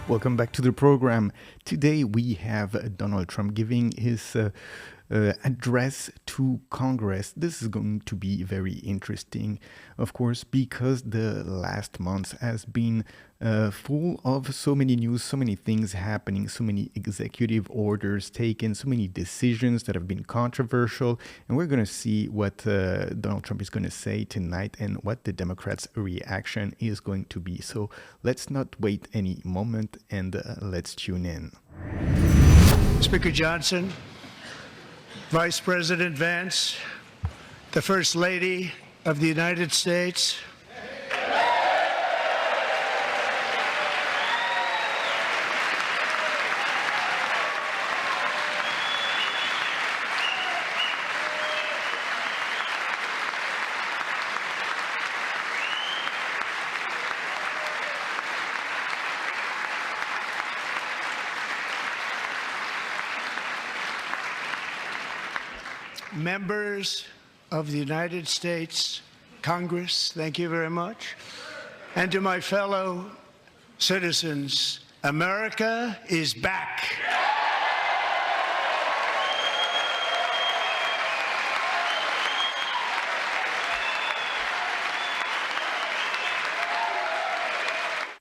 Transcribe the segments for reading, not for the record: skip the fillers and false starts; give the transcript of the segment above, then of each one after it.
Welcome back to the program. Today we have Donald Trump giving his address to Congress. This is going to be very interesting, of course, because the last month has been full of so many news, so many things happening, so many executive orders taken, so many decisions that have been controversial. And we're going to see what Donald Trump is going to say tonight and what the Democrats' reaction is going to be. So let's not wait any moment and let's tune in. Speaker Johnson, Vice President Vance, the First Lady of the United States, members of the United States Congress, thank you very much. And to my fellow citizens, America is back.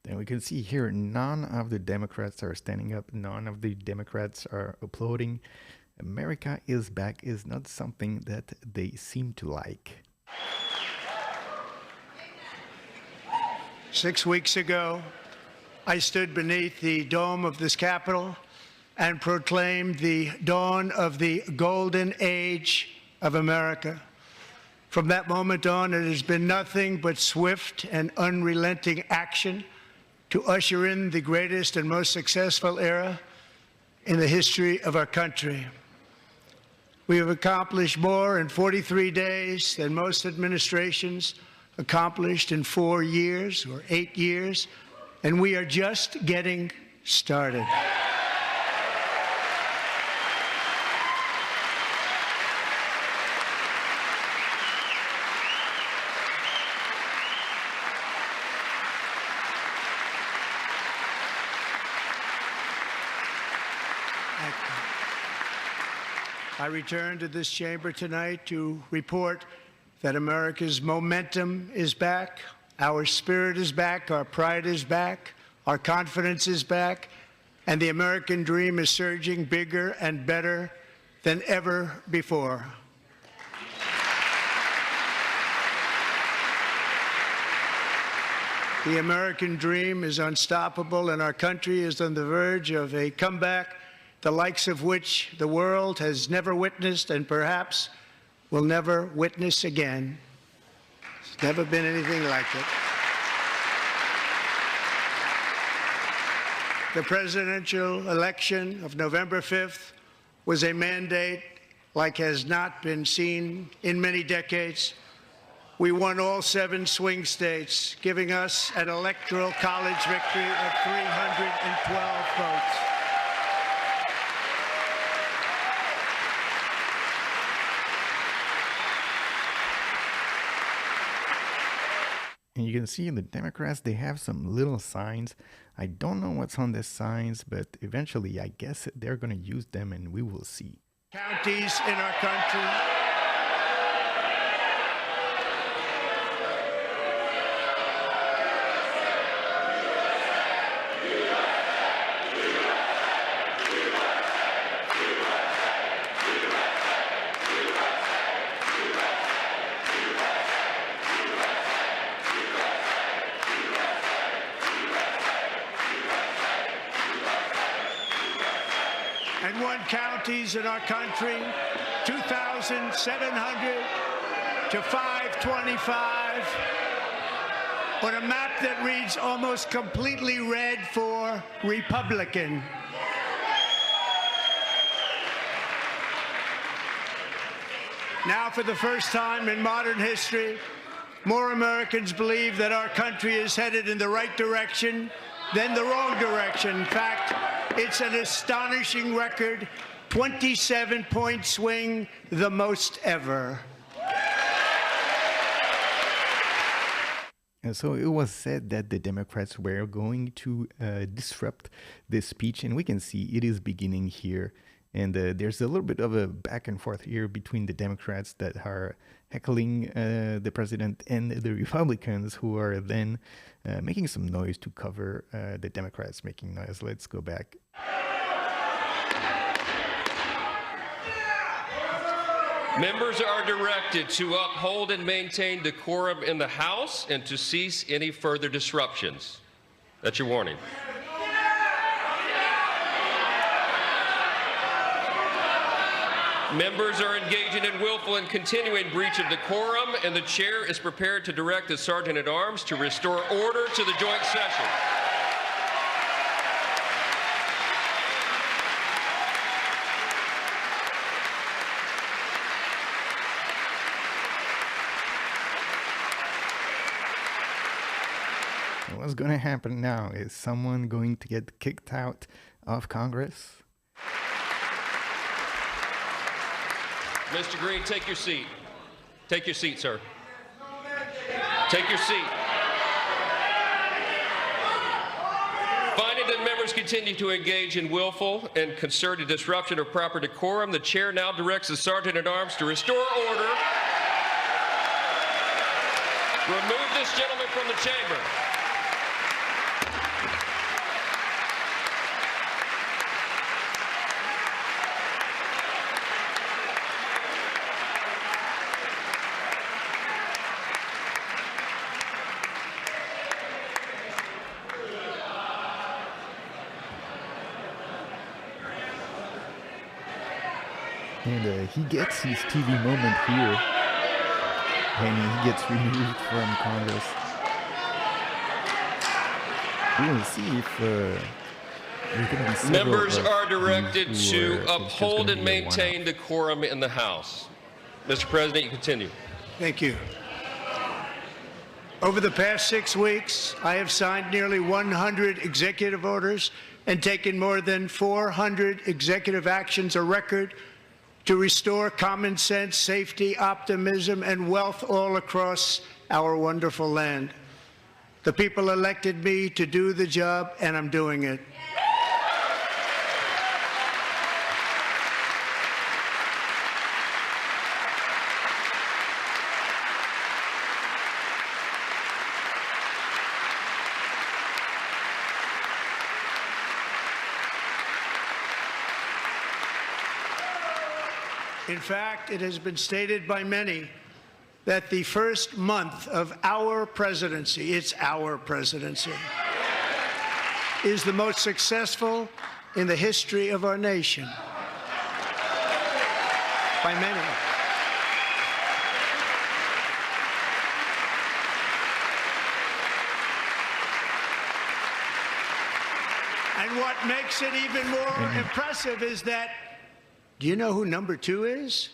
And we can see here, none of the Democrats are standing up. None of the Democrats are applauding. America is back is not something that they seem to like. 6 weeks ago, I stood beneath the dome of this Capitol and proclaimed the dawn of the golden age of America. From that moment on, it has been nothing but swift and unrelenting action to usher in the greatest and most successful era in the history of our country. We have accomplished more in 43 days than most administrations accomplished in 4 years or 8 years, and we are just getting started. I return to this chamber tonight to report that America's momentum is back, our spirit is back, our pride is back, our confidence is back, and the American dream is surging bigger and better than ever before. The American dream is unstoppable, and our country is on the verge of a comeback, the likes of which the world has never witnessed and perhaps will never witness again. There's never been anything like it. The presidential election of November 5th was a mandate like has not been seen in many decades. We won all 7 swing states, giving us an electoral college victory of 312 votes. And you can see in the Democrats, they have some little signs. I don't know what's on the signs, but eventually I guess they're going to use them and we will see. Counties in our country. And won counties in our country, 2,700 to 525, on a map that reads almost completely red for Republican. Now, for the first time in modern history, more Americans believe that our country is headed in the right direction than the wrong direction. In fact, it's an astonishing record, 27-point swing, the most ever. And so it was said that the Democrats were going to disrupt this speech, and we can see it is beginning here. And there's a little bit of a back and forth here between the Democrats that are heckling the president and the Republicans who are then making some noise to cover the Democrats making noise. Let's go back. Members are directed to uphold and maintain decorum in the House and to cease any further disruptions. That's your warning. Members are engaging in willful and continuing breach of decorum, and the chair is prepared to direct the Sergeant-at-Arms to restore order to the joint session. What's going to happen now? Is someone going to get kicked out of Congress? Mr. Green, take your seat. Take your seat, sir. Take your seat. Finding that members continue to engage in willful and concerted disruption of proper decorum, the chair now directs the Sergeant-at-Arms to restore order. Remove this gentleman from the chamber. And he gets his TV moment here, and he gets removed from Congress. We will see if there's going to be several Members are directed these to who are uphold just and gonna be a maintain one-off. decorum in the House. Mr. President, you continue. Thank you. Over the past 6 weeks, I have signed nearly 100 executive orders and taken more than 400 executive actions, a record, to restore common sense, safety, optimism, and wealth all across our wonderful land. The people elected me to do the job, and I'm doing it. In fact, it has been stated by many that the first month of our presidency, it's our presidency, is the most successful in the history of our nation. By many. And what makes it even more impressive is that, do you know who number 2 is?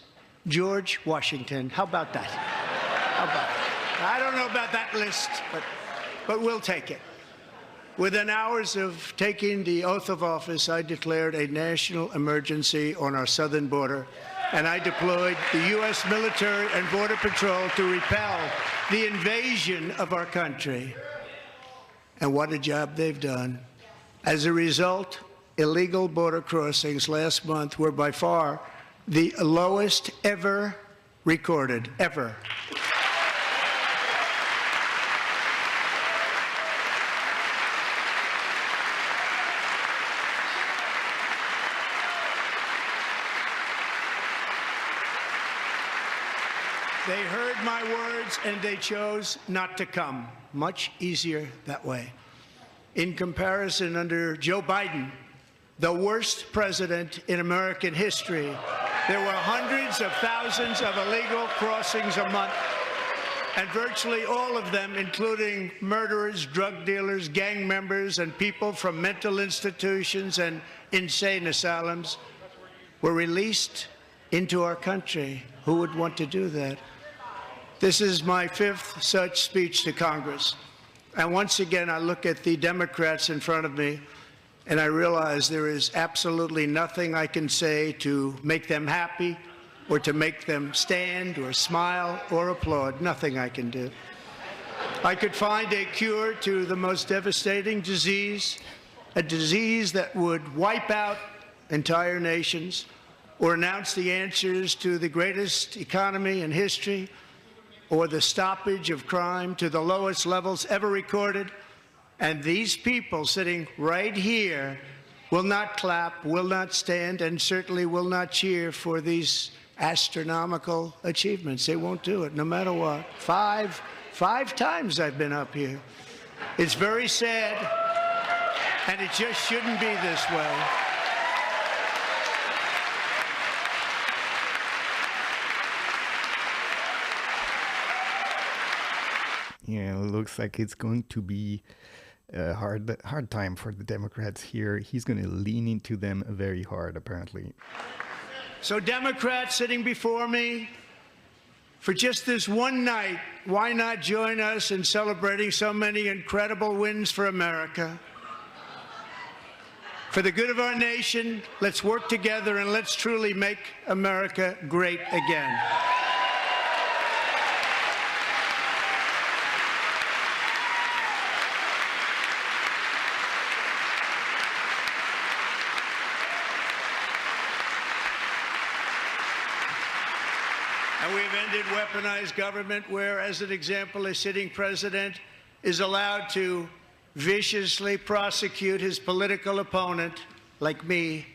George Washington. How about that? How about that? I don't know about that list, but we'll take it. Within hours of taking the oath of office, I declared a national emergency on our southern border, and I deployed the U.S. military and Border Patrol to repel the invasion of our country. And what a job they've done. As a result, illegal border crossings last month were by far the lowest ever recorded, ever. They heard my words and they chose not to come. Much easier that way. In comparison, under Joe Biden, the worst president in American history, there were hundreds of thousands of illegal crossings a month, and virtually all of them, including murderers, drug dealers, gang members, and people from mental institutions and insane asylums, were released into our country. Who would want to do that? This is my 5th such speech to Congress. And once again, I look at the Democrats in front of me, and I realize there is absolutely nothing I can say to make them happy or to make them stand or smile or applaud. Nothing I can do. I could find a cure to the most devastating disease, a disease that would wipe out entire nations, or announce the answers to the greatest economy in history, or the stoppage of crime to the lowest levels ever recorded. And these people sitting right here will not clap, will not stand, and certainly will not cheer for these astronomical achievements. They won't do it, no matter what. Five times I've been up here. It's very sad, and it just shouldn't be this way. Yeah, it looks like it's going to be a hard time for the Democrats here. He's going to lean into them very hard, apparently. So Democrats sitting before me, for just this one night, why not join us in celebrating so many incredible wins for America? For the good of our nation, let's work together and let's truly make America great again. And we've ended weaponized government where, as an example, a sitting president is allowed to viciously prosecute his political opponent, like me.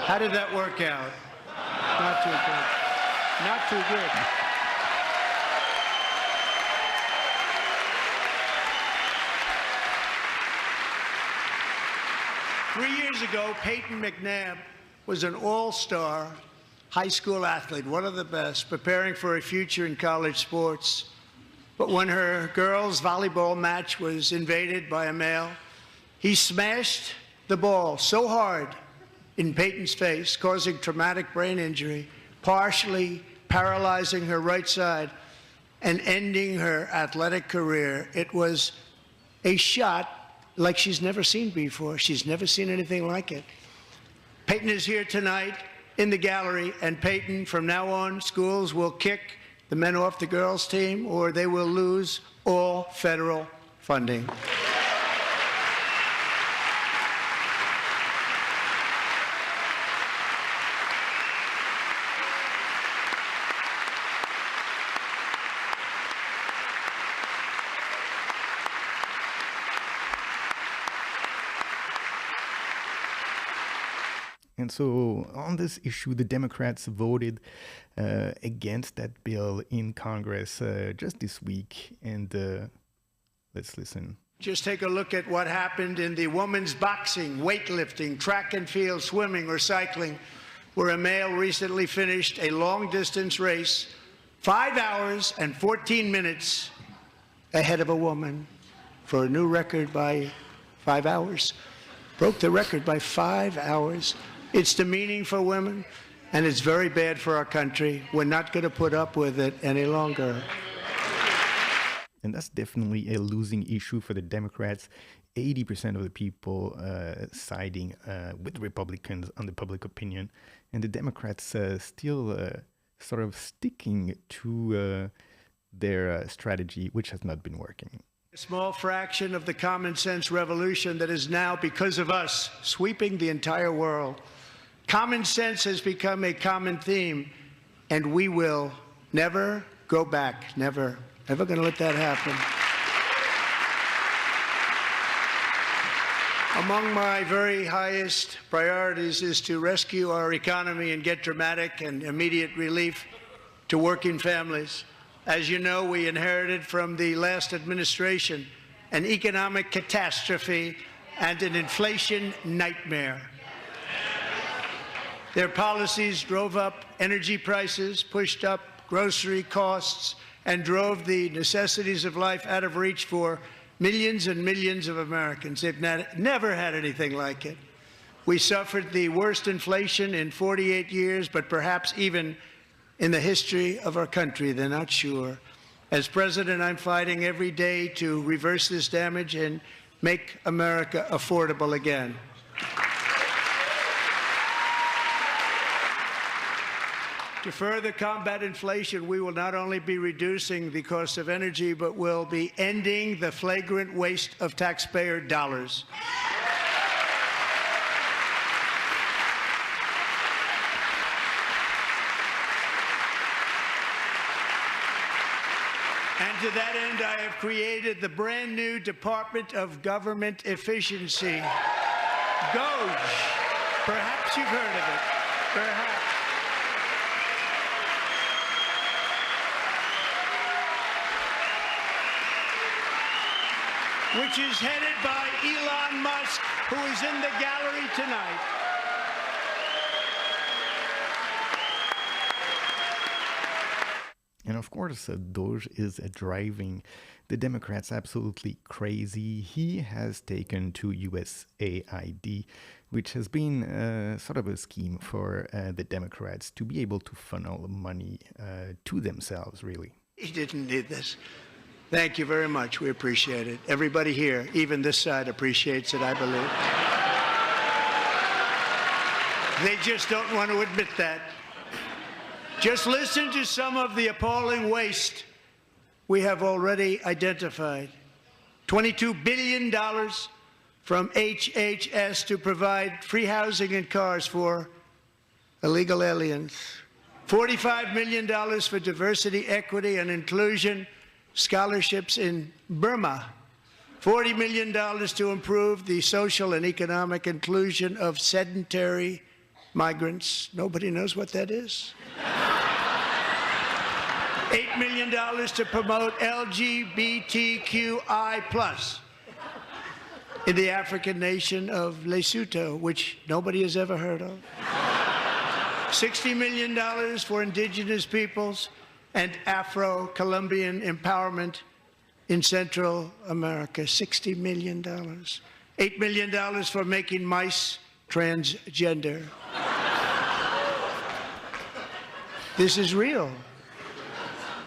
How did that work out? Not too good. Not too good. Three years ago, Peyton McNabb was an all-star high school athlete, one of the best, preparing for a future in college sports. But when her girls' volleyball match was invaded by a male, he smashed the ball so hard in Peyton's face, causing traumatic brain injury, partially paralyzing her right side and ending her athletic career. It was a shot like she's never seen before. She's never seen anything like it. Peyton is here tonight in the gallery, and Peyton, from now on, schools will kick the men off the girls' team, or they will lose all federal funding. And so on this issue, the Democrats voted against that bill in Congress just this week. And let's listen. Just take a look at what happened in the women's boxing, weightlifting, track and field, swimming, or cycling, where a male recently finished a long-distance race 5 hours and 14 minutes ahead of a woman for a new record by 5 hours. Broke the record by 5 hours. It's demeaning for women, and it's very bad for our country. We're not going to put up with it any longer. And that's definitely a losing issue for the Democrats. 80% of the people siding with Republicans on the public opinion, and the Democrats still sort of sticking to their strategy, which has not been working. A small fraction of the common sense revolution that is now, because of us, sweeping the entire world. Common sense has become a common theme, and we will never go back. Never. Never going to let that happen. Among my very highest priorities is to rescue our economy and get dramatic and immediate relief to working families. As you know, we inherited from the last administration an economic catastrophe and an inflation nightmare. Their policies drove up energy prices, pushed up grocery costs, and drove the necessities of life out of reach for millions and millions of Americans. They've never had anything like it. We suffered the worst inflation in 48 years, but perhaps even in the history of our country. They're not sure. As president, I'm fighting every day to reverse this damage and make America affordable again. To further combat inflation, we will not only be reducing the cost of energy, but will be ending the flagrant waste of taxpayer dollars. And to that end, I have created the brand new Department of Government Efficiency, DOGE. Perhaps you've heard of it. Perhaps. Which is headed by Elon Musk, who is in the gallery tonight. And of course, Doge is driving the Democrats absolutely crazy. He has taken to USAID, which has been sort of a scheme for the Democrats to be able to funnel money to themselves, really. He didn't need this. Thank you very much. We appreciate it. Everybody here, even this side, appreciates it, I believe. They just don't want to admit that. Just listen to some of the appalling waste we have already identified. $22 billion from HHS to provide free housing and cars for illegal aliens. $45 million for diversity, equity, and inclusion scholarships in Burma. $40 million to improve the social and economic inclusion of sedentary migrants. Nobody knows what that is. $8 million to promote LGBTQI+ in the African nation of Lesotho, which nobody has ever heard of. $60 million for indigenous peoples and Afro-Colombian empowerment in Central America. $60 million. $8 million for making mice transgender. This is real.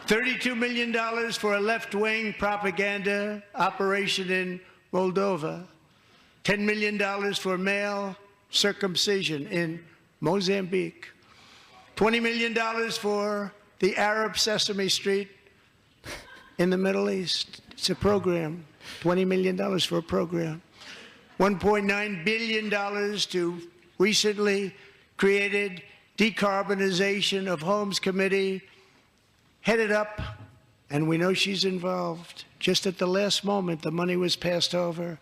$32 million for a left-wing propaganda operation in Moldova. $10 million for male circumcision in Mozambique. $20 million for the Arab Sesame Street in the Middle East. It's a program. $20 million for a program. $1.9 billion to recently created Decarbonization of Homes Committee, headed up, and we know she's involved. Just at the last moment, the money was passed over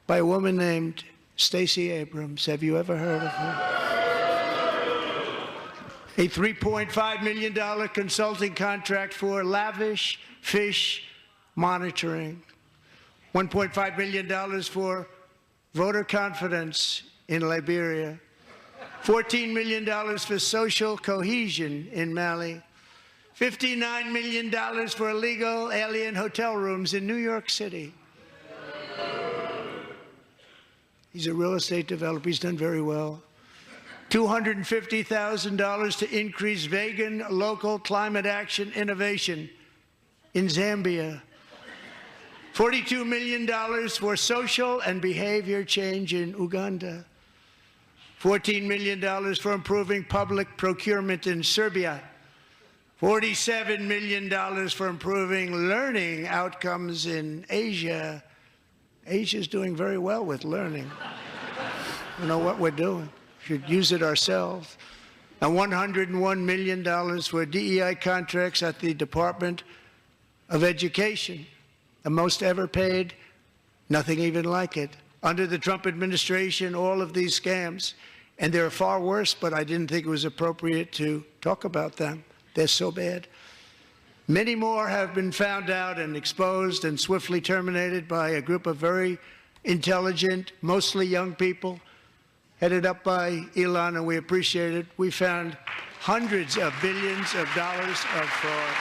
by a woman named Stacey Abrams. Have you ever heard of her? A $3.5 million consulting contract for lavish fish monitoring. $1.5 million for voter confidence in Liberia. $14 million for social cohesion in Mali. $59 million for illegal alien hotel rooms in New York City. He's a real estate developer. He's done very well. $250,000 to increase vegan local climate action innovation in Zambia. $42 million for social and behavior change in Uganda. $14 million for improving public procurement in Serbia. $47 million for improving learning outcomes in Asia. Asia's doing very well with learning. You know what we're doing. Should use it ourselves. And $101 million for DEI contracts at the Department of Education, the most ever paid, nothing even like it. Under the Trump administration, all of these scams, and they're far worse, but I didn't think it was appropriate to talk about them. They're so bad. Many more have been found out and exposed and swiftly terminated by a group of very intelligent, mostly young people, headed up by Elon, and we appreciate it. We found hundreds of billions of dollars of fraud.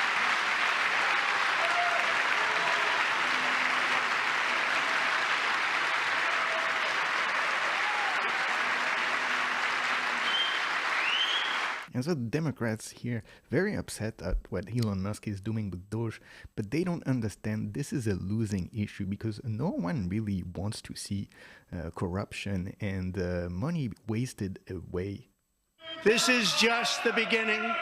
And so the Democrats here very upset at what Elon Musk is doing with Doge, but they don't understand this is a losing issue because no one really wants to see corruption and money wasted away. This is just the beginning.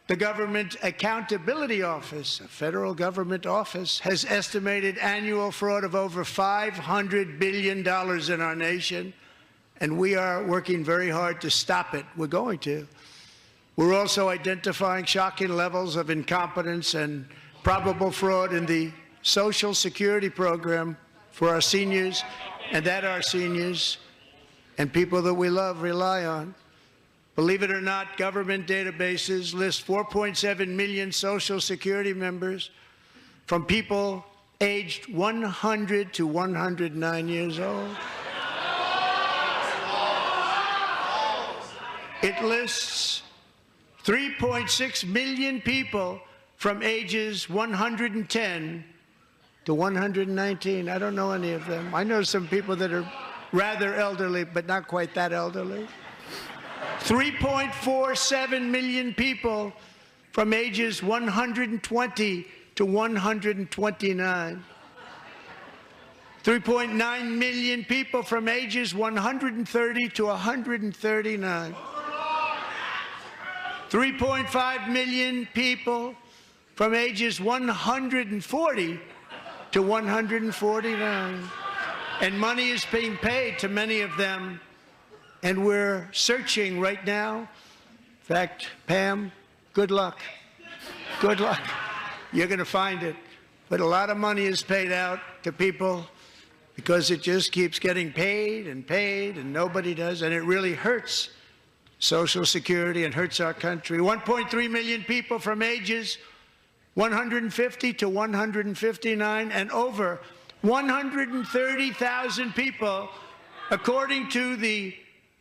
The Government Accountability Office, a federal government office, has estimated annual fraud of over $500 billion in our nation, and we are working very hard to stop it. We're going to. We're also identifying shocking levels of incompetence and probable fraud in the Social Security program for our seniors, and that our seniors and people that we love rely on. Believe it or not, government databases list 4.7 million Social Security members from people aged 100 to 109 years old. It lists 3.6 million people from ages 110 to 119. I don't know any of them. I know some people that are rather elderly, but not quite that elderly. 3.47 million people from ages 120 to 129. 3.9 million people from ages 130 to 139. 3.5 million people from ages 140 to 149. And money is being paid to many of them. And we're searching right now. In fact, Pam, good luck. Good luck. You're going to find it. But a lot of money is paid out to people because it just keeps getting paid, and nobody does. And it really hurts Social Security and hurts our country. 1.3 million people from ages 150 to 159, and over 130,000 people, according to the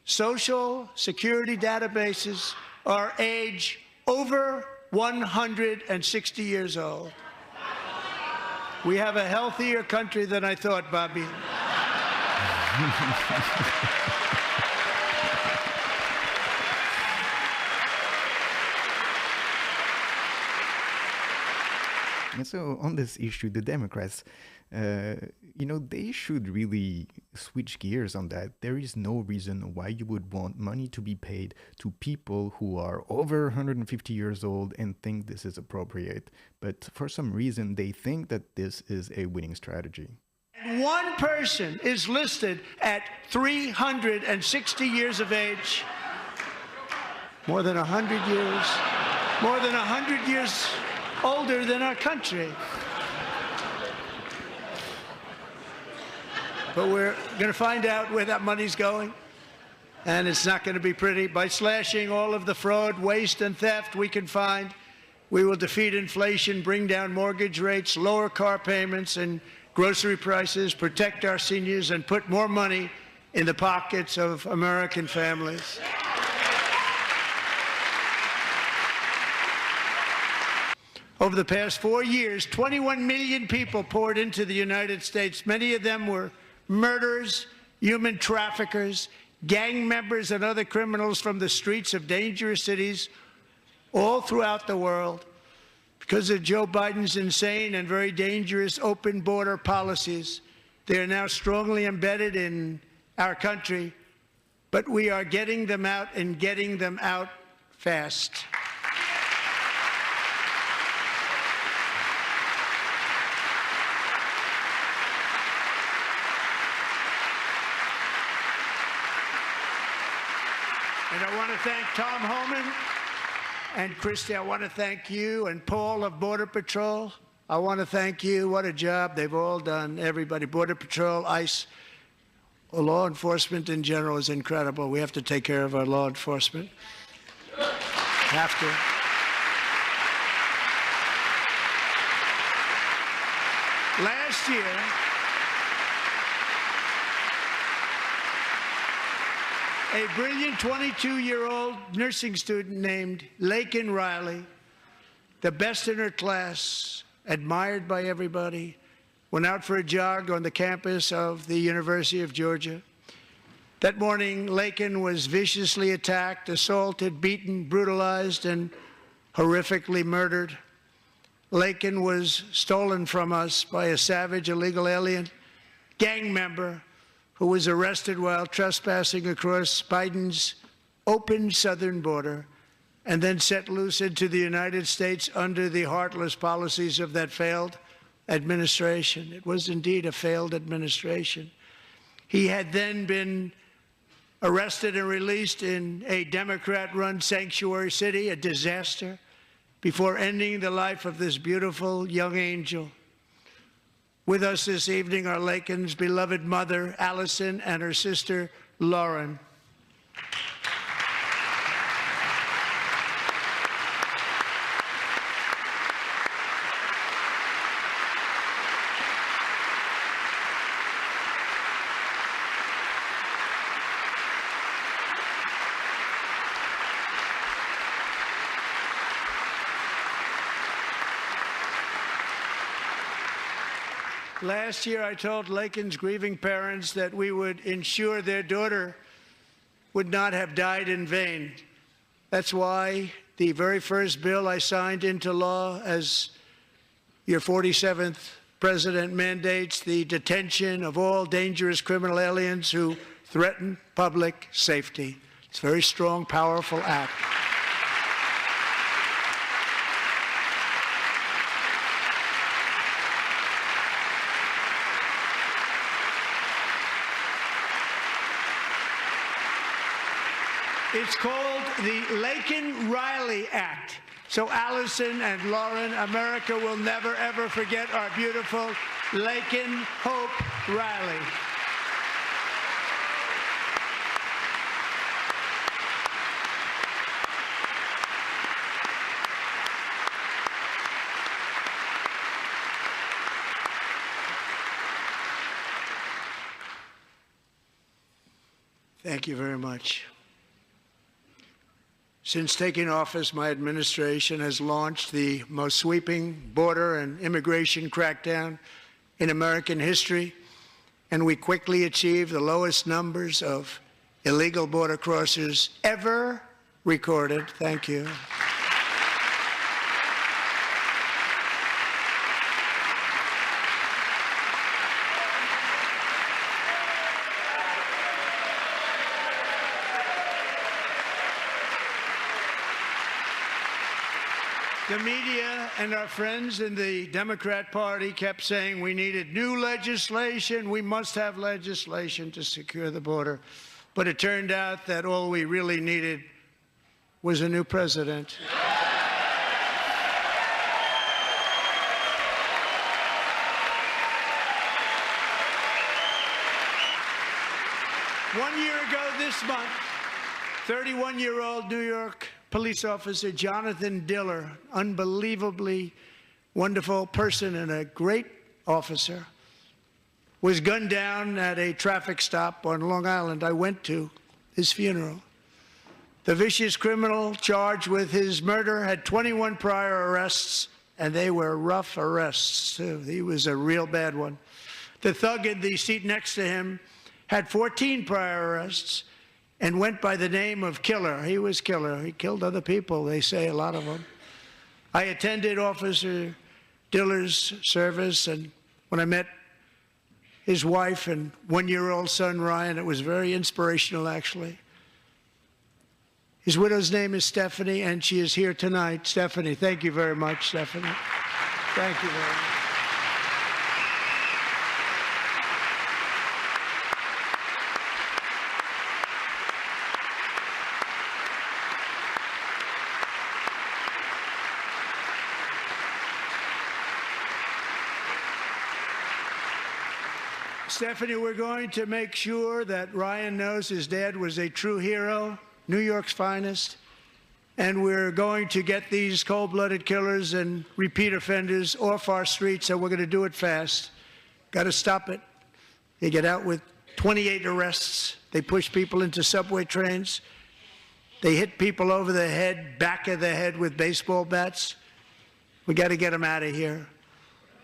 Social Security databases, are age over 160 years old. We have a healthier country than I thought, Bobby. And so on this issue, the Democrats, they should really switch gears on that. There is no reason why you would want money to be paid to people who are over 150 years old and think this is appropriate. But for some reason, they think that this is a winning strategy. One person is listed at 360 years of age, more than 100 years older than our country. But we're going to find out where that money's going, and it's not going to be pretty. By slashing all of the fraud, waste, and theft we can find, we will defeat inflation, bring down mortgage rates, lower car payments and grocery prices, protect our seniors, and put more money in the pockets of American families. Over the past 4 years, 21 million people poured into the United States. Many of them were murderers, human traffickers, gang members, and other criminals from the streets of dangerous cities all throughout the world. Because of Joe Biden's insane and very dangerous open border policies, they are now strongly embedded in our country, but we are getting them out and getting them out fast. And I want to thank Tom Homan and Christy. I want to thank you and Paul of Border Patrol. I want to thank you. What a job they've all done. Everybody, Border Patrol, ICE, law enforcement in general is incredible. We have to take care of our law enforcement. Have to. Last year, a brilliant 22-year-old nursing student named Laken Riley, the best in her class, admired by everybody, went out for a jog on the campus of the University of Georgia. That morning, Laken was viciously attacked, assaulted, beaten, brutalized, and horrifically murdered. Laken was stolen from us by a savage illegal alien gang member who was arrested while trespassing across Biden's open southern border, and then set loose into the United States under the heartless policies of that failed administration. It was indeed a failed administration. He had then been arrested and released in a Democrat-run sanctuary city, a disaster, before ending the life of this beautiful young angel. With us this evening are Laken's beloved mother, Allison, and her sister, Lauren. Last year, I told Laken's grieving parents that we would ensure their daughter would not have died in vain. That's why the very first bill I signed into law as your 47th president mandates the detention of all dangerous criminal aliens who threaten public safety. It's a very strong, powerful act. It's called the Laken-Riley Act. So Allison and Lauren, America will never, ever forget our beautiful Laken Hope Riley. Thank you very much. Since taking office, my administration has launched the most sweeping border and immigration crackdown in American history, and we quickly achieved the lowest numbers of illegal border crossers ever recorded. Thank you. The media and our friends in the Democrat Party kept saying we needed new legislation, we must have legislation to secure the border. But it turned out that all we really needed was a new president. One year ago this month, 31-year-old New York police officer Jonathan Diller, unbelievably wonderful person and a great officer, was gunned down at a traffic stop on Long Island. I went to his funeral. The vicious criminal charged with his murder had 21 prior arrests, and they were rough arrests, too. He was a real bad one. The thug in the seat next to him had 14 prior arrests and went by the name of Killer. He was Killer. He killed other people, they say, a lot of them. I attended Officer Diller's service, and when I met his wife and one-year-old son, Ryan, it was very inspirational, actually. His widow's name is Stephanie, and she is here tonight. Stephanie, thank you very much, Stephanie. Thank you very much. Stephanie, we're going to make sure that Ryan knows his dad was a true hero, New York's finest, and we're going to get these cold-blooded killers and repeat offenders off our streets, and we're going to do it fast. Got to stop it. They get out with 28 arrests. They push people into subway trains. They hit people over the head, back of the head with baseball bats. We got to get them out of here.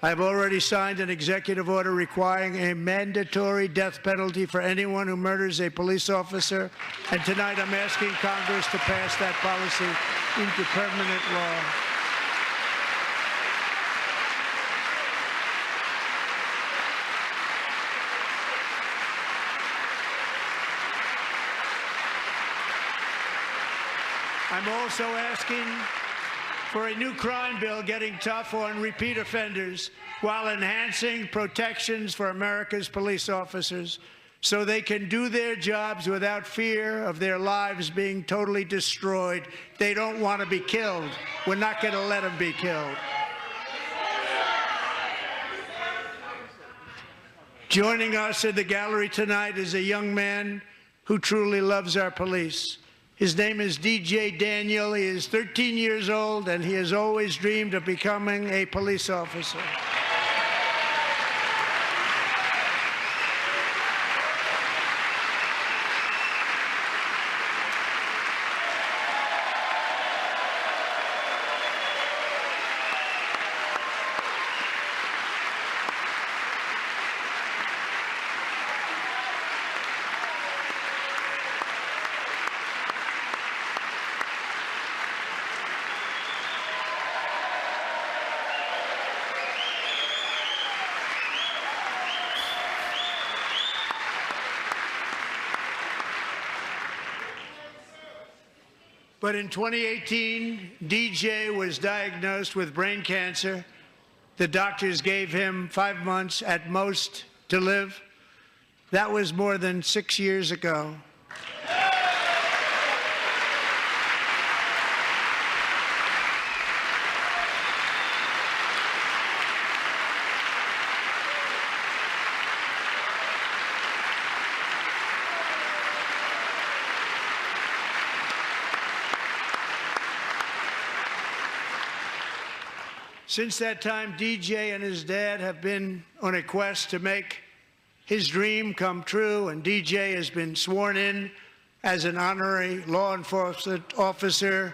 I've already signed an executive order requiring a mandatory death penalty for anyone who murders a police officer, and tonight I'm asking Congress to pass that policy into permanent law. I'm also asking for a new crime bill getting tough on repeat offenders while enhancing protections for America's police officers so they can do their jobs without fear of their lives being totally destroyed. They don't want to be killed. We're not going to let them be killed. Joining us in the gallery tonight is a young man who truly loves our police. His name is DJ Daniel. He is 13 years old, and he has always dreamed of becoming a police officer. But in 2018, DJ was diagnosed with brain cancer. The doctors gave him 5 months at most to live. That was more than 6 years ago. Since that time, DJ and his dad have been on a quest to make his dream come true, and DJ has been sworn in as an honorary law enforcement officer,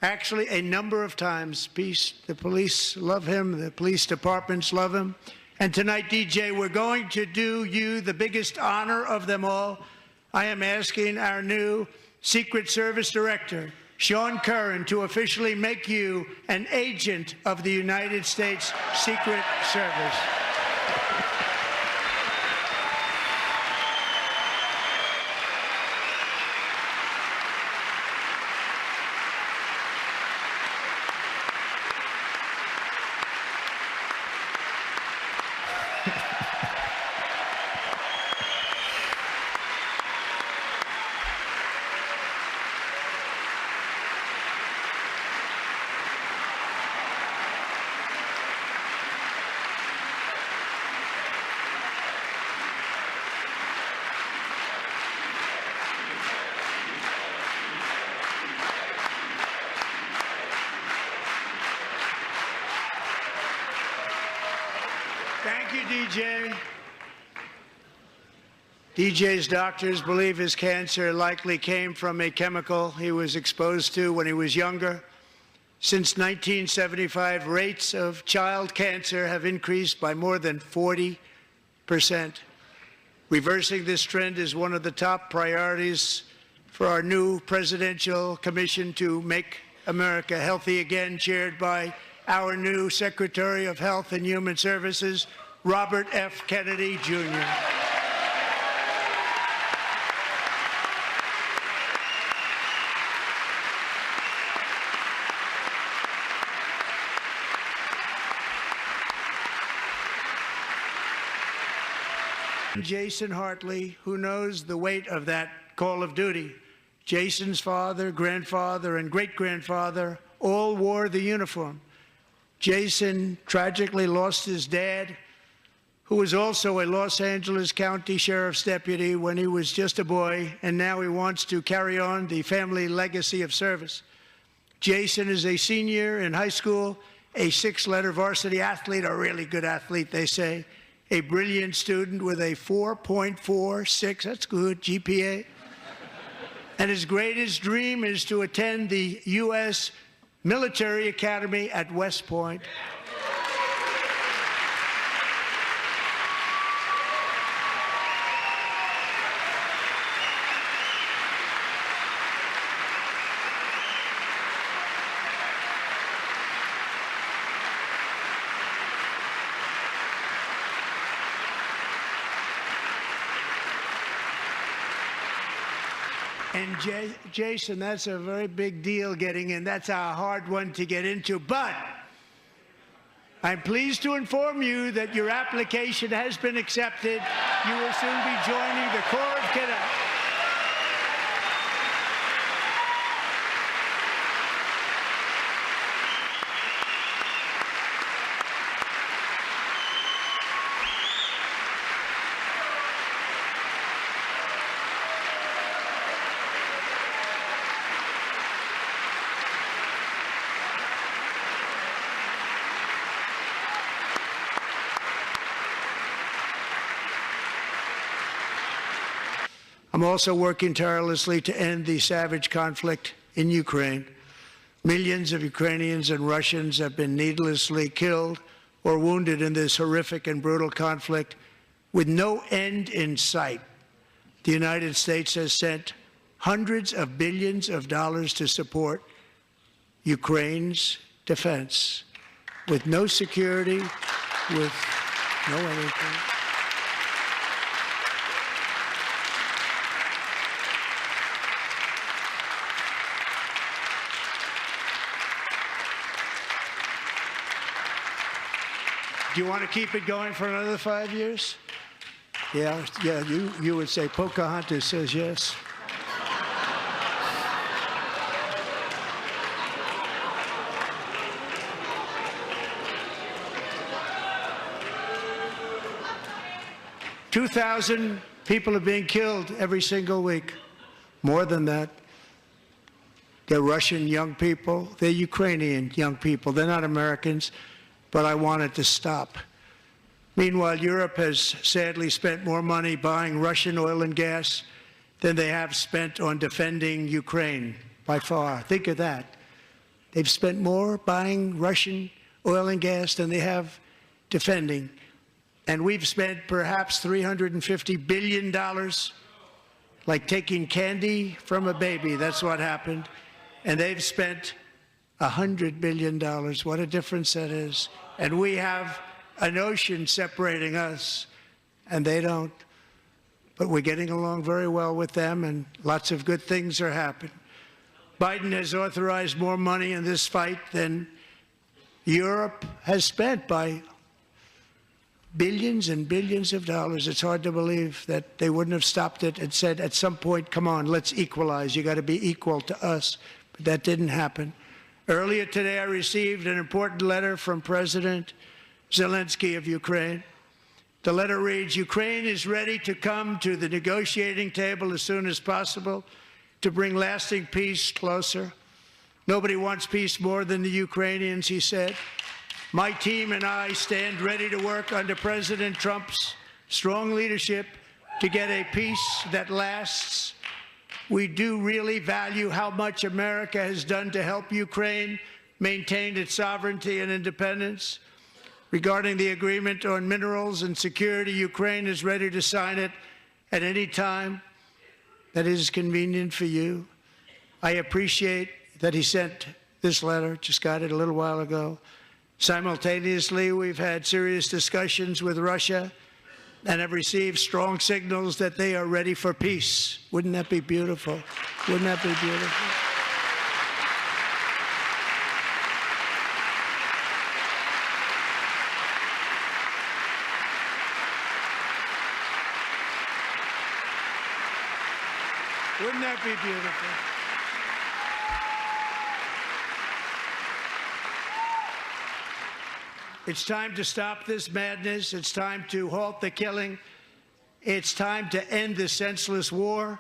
actually a number of times. The police love him, the police departments love him. And tonight, DJ, we're going to do you the biggest honor of them all. I am asking our new Secret Service Director, Sean Curran, to officially make you an agent of the United States Secret Service. Thank you, DJ. DJ's doctors believe his cancer likely came from a chemical he was exposed to when he was younger. Since 1975, rates of child cancer have increased by more than 40%. Reversing this trend is one of the top priorities for our new presidential commission to make America healthy again, chaired by our new Secretary of Health and Human Services, Robert F. Kennedy, Jr. Jason Hartley, who knows the weight of that call of duty. Jason's father, grandfather, and great-grandfather all wore the uniform. Jason tragically lost his dad, who was also a Los Angeles County Sheriff's deputy when he was just a boy, and now he wants to carry on the family legacy of service. Jason is a senior in high school, a 6-letter varsity athlete, a really good athlete, they say, a brilliant student with a 4.46, that's good, GPA. And his greatest dream is to attend the U.S. Military Academy at West Point. And Jason, that's a very big deal getting in. That's a hard one to get into. But I'm pleased to inform you that your application has been accepted. You will soon be joining the Corps of Cadets. I'm also working tirelessly to end the savage conflict in Ukraine. Millions of Ukrainians and Russians have been needlessly killed or wounded in this horrific and brutal conflict with no end in sight. The United States has sent hundreds of billions of dollars to support Ukraine's defense with no security, with no anything. Do you want to keep it going for another 5 years? Yeah, you would say Pocahontas says yes. $2,000 people are being killed every single week. More than that. They're Russian young people. They're Ukrainian young people. They're not Americans. But I want it to stop. Meanwhile, Europe has sadly spent more money buying Russian oil and gas than they have spent on defending Ukraine, by far. Think of that. They've spent more buying Russian oil and gas than they have defending. And we've spent perhaps $350 billion, like taking candy from a baby. That's what happened. And they've spent $100 billion. What a difference that is. And we have an ocean separating us, and they don't. But we're getting along very well with them, and lots of good things are happening. Biden has authorized more money in this fight than Europe has spent by billions and billions of dollars. It's hard to believe that they wouldn't have stopped it and said at some point, come on, let's equalize. You got to be equal to us. But that didn't happen. Earlier today, I received an important letter from President Zelensky of Ukraine. The letter reads, Ukraine is ready to come to the negotiating table as soon as possible to bring lasting peace closer. Nobody wants peace more than the Ukrainians, he said. My team and I stand ready to work under President Trump's strong leadership to get a peace that lasts. We do really value how much America has done to help Ukraine maintain its sovereignty and independence. Regarding the agreement on minerals and security, Ukraine is ready to sign it at any time that is convenient for you. I appreciate that he sent this letter, just got it a little while ago. Simultaneously, we've had serious discussions with Russia and have received strong signals that they are ready for peace. Wouldn't that be beautiful? Wouldn't that be beautiful? Wouldn't that be beautiful? It's time to stop this madness. It's time to halt the killing. It's time to end this senseless war.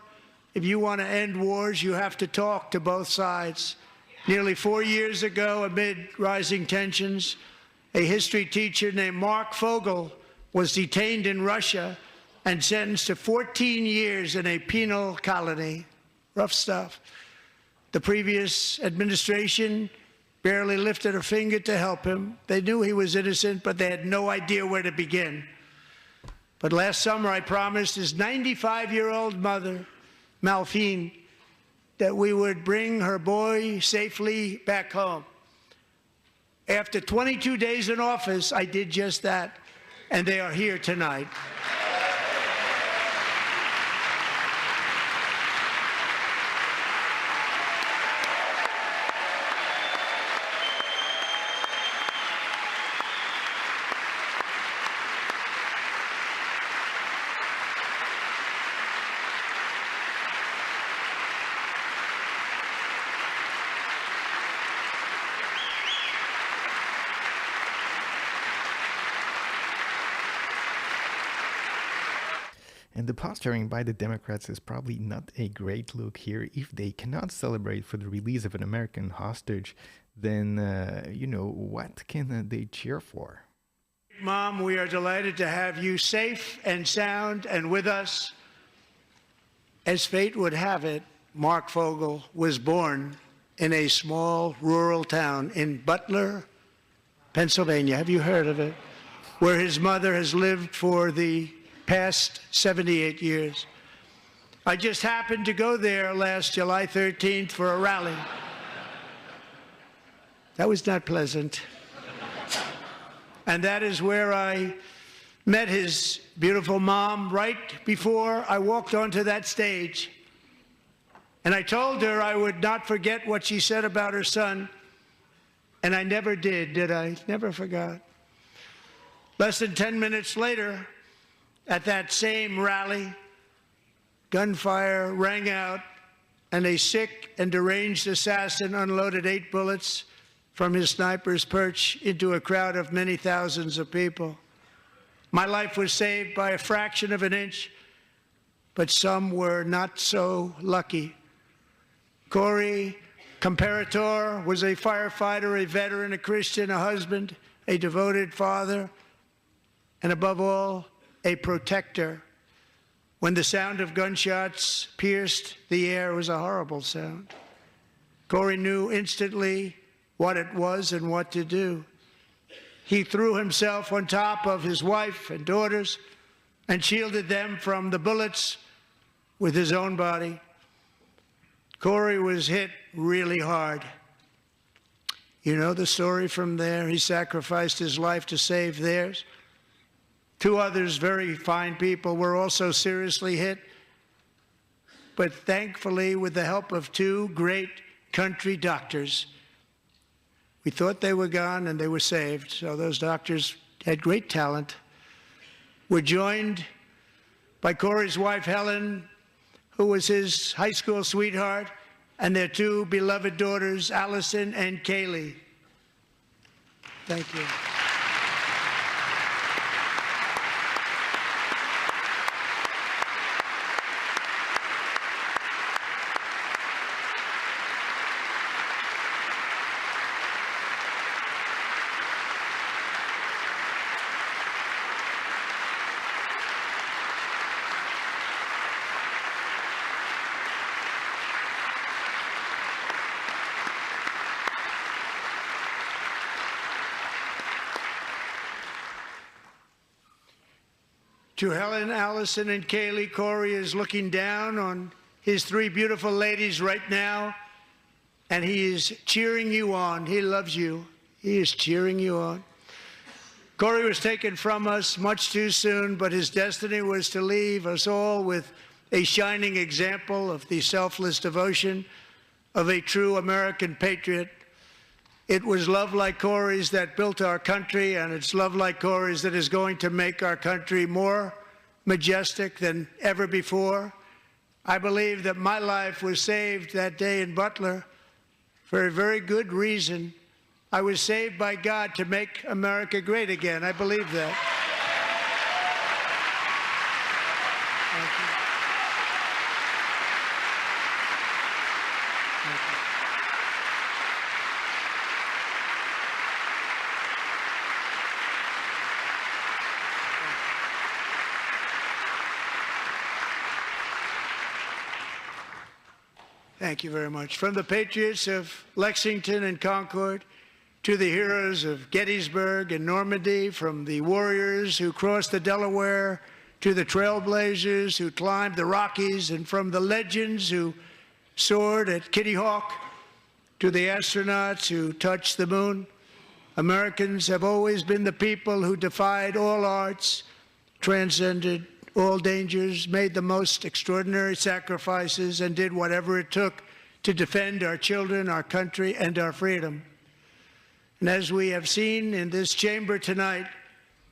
If you want to end wars, you have to talk to both sides. Nearly 4 years ago, amid rising tensions, a history teacher named Mark Fogel was detained in Russia and sentenced to 14 years in a penal colony. Rough stuff. The previous administration barely lifted a finger to help him. They knew he was innocent, but they had no idea where to begin. But last summer, I promised his 95-year-old mother, Malphine, that we would bring her boy safely back home. After 22 days in office, I did just that, and they are here tonight. And the posturing by the Democrats is probably not a great look here. If they cannot celebrate for the release of an American hostage, then, what can they cheer for? Mom, we are delighted to have you safe and sound and with us. As fate would have it, Mark Fogel was born in a small rural town in Butler, Pennsylvania. Have you heard of it? Where his mother has lived for the past 78 years. I just happened to go there last July 13th for a rally. That was not pleasant. And that is where I met his beautiful mom right before I walked onto that stage. And I told her I would not forget what she said about her son. And I never did I? Never forgot. Less than 10 minutes later, at that same rally, gunfire rang out, and a sick and deranged assassin unloaded 8 bullets from his sniper's perch into a crowd of many thousands of people. My life was saved by a fraction of an inch, but some were not so lucky. Corey Comparator was a firefighter, a veteran, a Christian, a husband, a devoted father, and above all, a protector. When the sound of gunshots pierced the air, it was a horrible sound. Corey knew instantly what it was and what to do. He threw himself on top of his wife and daughters and shielded them from the bullets with his own body. Corey was hit really hard. You know the story from there. He sacrificed his life to save theirs. 2 others, very fine people, were also seriously hit. But thankfully, with the help of 2 great country doctors, we thought they were gone and they were saved. So those doctors had great talent. We're joined by Corey's wife, Helen, who was his high school sweetheart, and their 2 beloved daughters, Allison and Kaylee. Thank you. To Helen, Allison, and Kaylee, Corey is looking down on his 3 beautiful ladies right now, and he is cheering you on. He loves you. He is cheering you on. Corey was taken from us much too soon, but his destiny was to leave us all with a shining example of the selfless devotion of a true American patriot. It was love like Corey's that built our country, and it's love like Corey's that is going to make our country more majestic than ever before. I believe that my life was saved that day in Butler for a very good reason. I was saved by God to make America great again. I believe that. Thank you. Thank you very much. From the patriots of Lexington and Concord to the heroes of Gettysburg and Normandy, from the warriors who crossed the Delaware to the trailblazers who climbed the Rockies, and from the legends who soared at Kitty Hawk to the astronauts who touched the moon, Americans have always been the people who defied all odds, transcended all dangers, made the most extraordinary sacrifices, and did whatever it took to defend our children, our country, and our freedom. And as we have seen in this chamber tonight,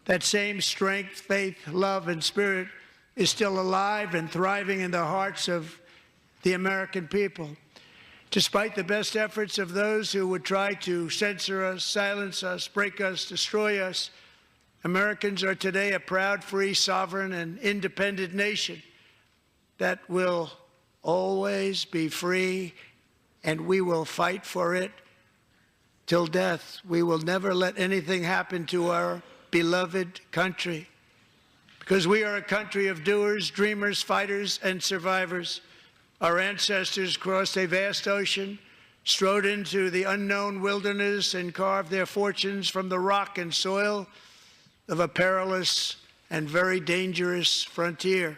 that same strength, faith, love, and spirit is still alive and thriving in the hearts of the American people. Despite the best efforts of those who would try to censor us, silence us, break us, destroy us, Americans are today a proud, free, sovereign, and independent nation that will always be free, and we will fight for it till death. We will never let anything happen to our beloved country, because we are a country of doers, dreamers, fighters, and survivors. Our ancestors crossed a vast ocean, strode into the unknown wilderness, and carved their fortunes from the rock and soil of a perilous and very dangerous frontier.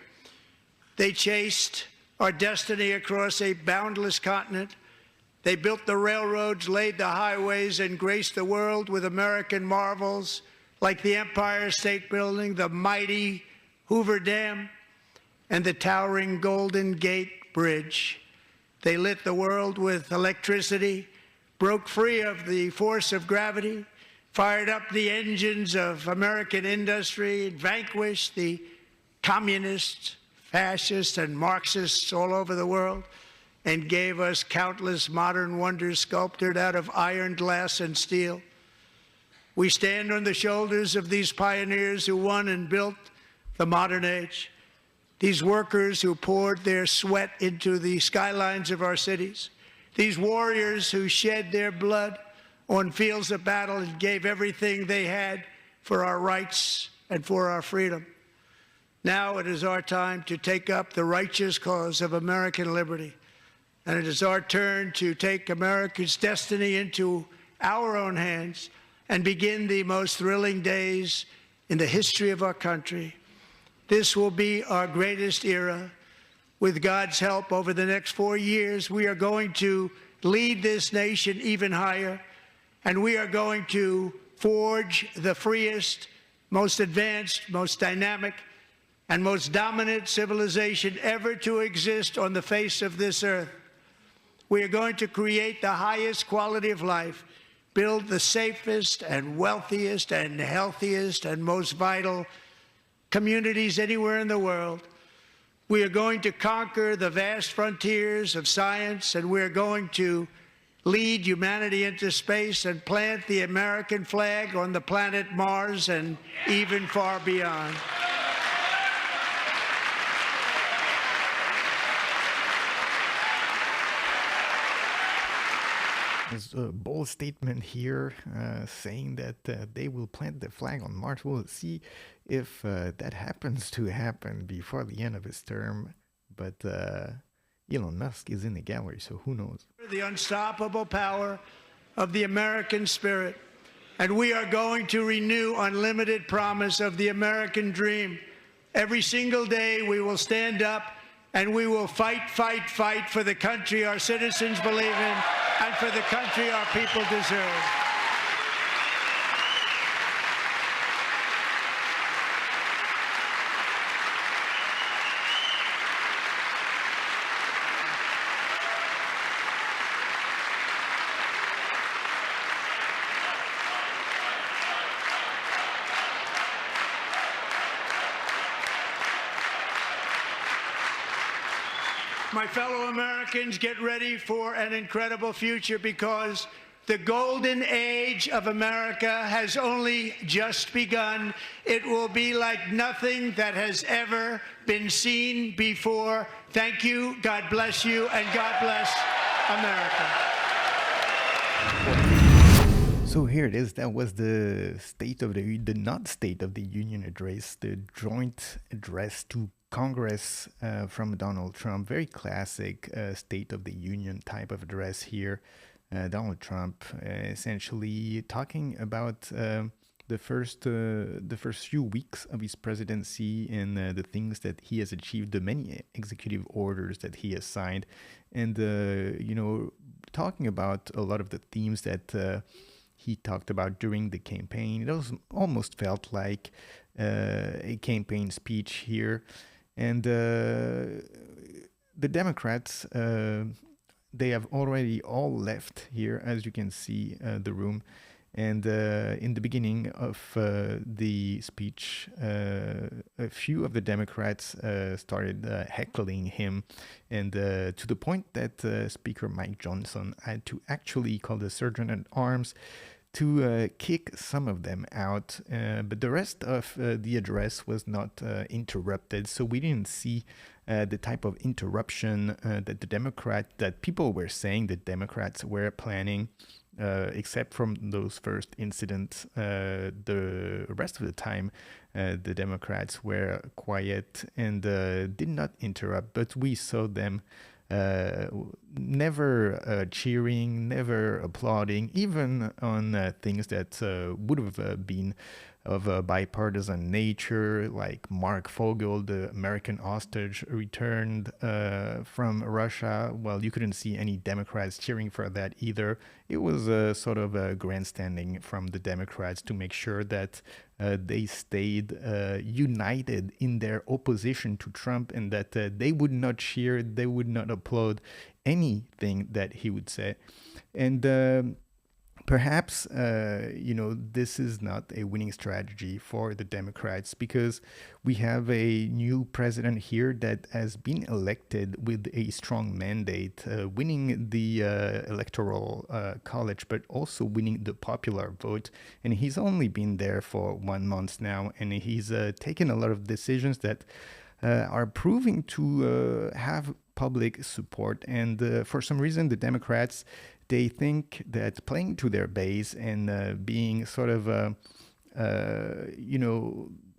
They chased our destiny across a boundless continent. They built the railroads, laid the highways, and graced the world with American marvels like the Empire State Building, the mighty Hoover Dam, and the towering Golden Gate Bridge. They lit the world with electricity, broke free of the force of gravity, fired up the engines of American industry, vanquished the communists, fascists, and Marxists all over the world, and gave us countless modern wonders sculptured out of iron, glass, and steel. We stand on the shoulders of these pioneers who won and built the modern age, these workers who poured their sweat into the skylines of our cities, these warriors who shed their blood on fields of battle and gave everything they had for our rights and for our freedom. Now it is our time to take up the righteous cause of American liberty, and it is our turn to take America's destiny into our own hands and begin the most thrilling days in the history of our country. This will be our greatest era. With God's help, over the next 4 years, we are going to lead this nation even higher, and we are going to forge the freest, most advanced, most dynamic, and most dominant civilization ever to exist on the face of this earth. We are going to create the highest quality of life, build the safest and wealthiest and healthiest and most vital communities anywhere in the world. We are going to conquer the vast frontiers of science, and we are going to lead humanity into space and plant the American flag on the planet Mars and even far beyond. There's a bold statement here saying that they will plant the flag on Mars. We'll see if that happens to happen before the end of his term. But Elon Musk is in the gallery, so who knows? The unstoppable power of the American spirit. And we are going to renew unlimited promise of the American dream. Every single day we will stand up and we will fight, fight, fight for the country our citizens believe in and for the country our people deserve. My fellow Americans, get ready for an incredible future, because the golden age of America has only just begun. It will be like nothing that has ever been seen before. Thank you, God bless you, and God bless America. So here it is. That was the not State of the Union address, the joint address to Congress from Donald Trump. Very classic State of the Union type of address here. Donald Trump essentially talking about the first few weeks of his presidency and the things that he has achieved, the many executive orders that he has signed, and talking about a lot of the themes that he talked about during the campaign. It almost felt like a campaign speech here. And the Democrats, they have already all left here, as you can see the room. And in the beginning of the speech, a few of the Democrats started heckling him, and to the point that Speaker Mike Johnson had to actually call the Sergeant at Arms to kick some of them out, but the rest of the address was not interrupted, so we didn't see the type of interruption that people were saying the Democrats were planning. Except from those first incidents, the rest of the time, the Democrats were quiet and did not interrupt. But we saw them never cheering, never applauding, even on things that would have been of a bipartisan nature, like Mark Fogel, the American hostage returned from Russia. Well, you couldn't see any Democrats cheering for that either. It was sort of a grandstanding from the Democrats to make sure that they stayed united in their opposition to Trump, and that they would not cheer, they would not applaud anything that he would say. And perhaps, this is not a winning strategy for the Democrats, because we have a new president here that has been elected with a strong mandate, winning the electoral college, but also winning the popular vote. And he's only been there for 1 month now, and he's taken a lot of decisions that are proving to have public support. And for some reason, the Democrats, they think that playing to their base and being sort of,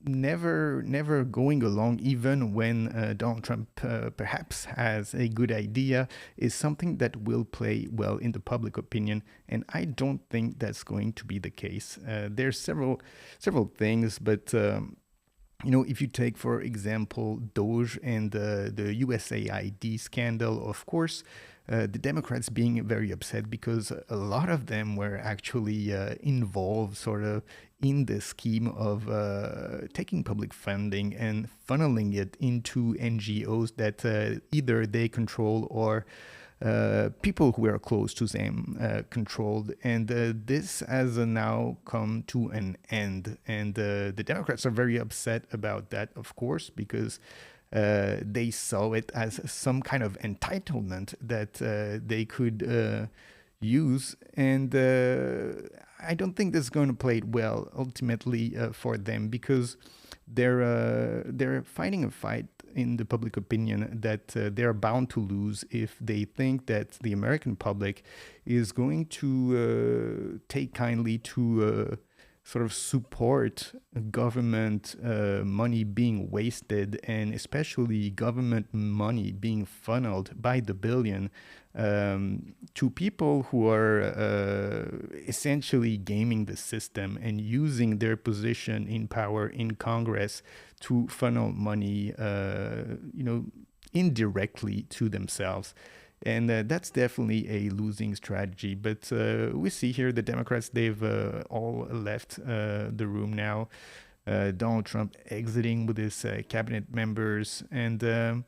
never going along, even when Donald Trump perhaps has a good idea, is something that will play well in the public opinion. And I don't think that's going to be the case. There's several things, but if you take, for example, Doge and the USAID scandal, of course, the Democrats being very upset because a lot of them were actually involved sort of in the scheme of taking public funding and funneling it into NGOs that either they control or people who are close to them controlled. And this has now come to an end. And the Democrats are very upset about that, of course, because they saw it as some kind of entitlement that they could use. And I don't think this is going to play it well ultimately for them, because they're fighting a fight in the public opinion that they're bound to lose if they think that the American public is going to take kindly to sort of support government money being wasted, and especially government money being funneled by the billion to people who are essentially gaming the system and using their position in power in Congress to funnel money, indirectly to themselves. And that's definitely a losing strategy. But we see here the Democrats, they've all left the room now. Donald Trump exiting with his cabinet members. And,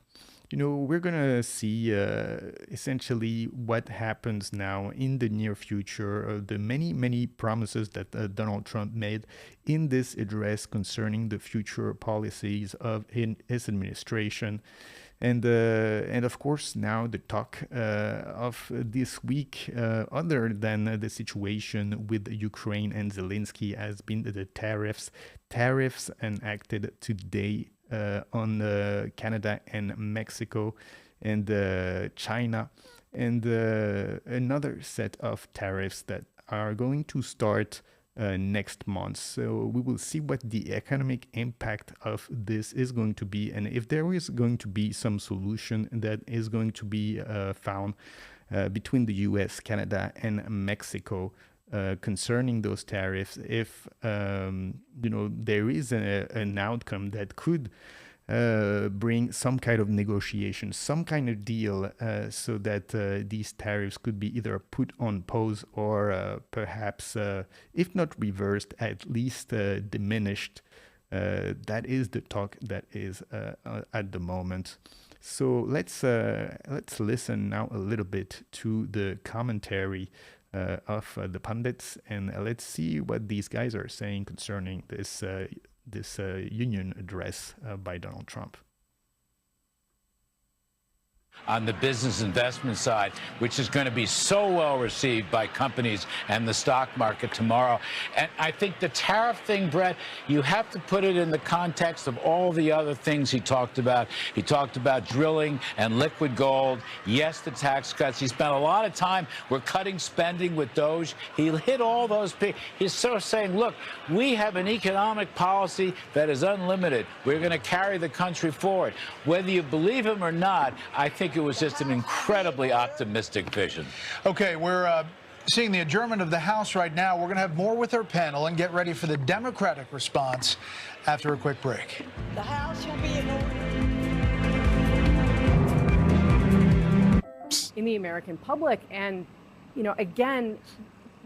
we're going to see essentially what happens now in the near future. The many, many promises that Donald Trump made in this address concerning the future policies of his administration. And of course, now the talk of this week, other than the situation with Ukraine and Zelensky, has been the tariffs. Tariffs enacted today on Canada and Mexico and China, and another set of tariffs that are going to start next month. So we will see what the economic impact of this is going to be, and if there is going to be some solution that is going to be found between the US, Canada, and Mexico concerning those tariffs. If there is an outcome that could bring some kind of negotiation, some kind of deal, so that these tariffs could be either put on pause or perhaps, if not reversed, at least diminished. That is the talk that is at the moment. So let's listen now a little bit to the commentary of the pundits, and let's see what these guys are saying concerning this union address by Donald Trump. on the business investment side, which is going to be so well received by companies and the stock market tomorrow. And I think the tariff thing, Brett, you have to put it in the context of all the other things he talked about. He talked about drilling and liquid gold. Yes, the tax cuts. He spent a lot of time. We're cutting spending with Doge. He hit all those. He's sort of saying, look, we have an economic policy that is unlimited. We're going to carry the country forward. Whether you believe him or not, I think it was just an incredibly optimistic vision. Okay, we're seeing the adjournment of the House right now. We're going to have more with our panel and get ready for the Democratic response after a quick break. The House shall be in order. In the American public. And, you know, again,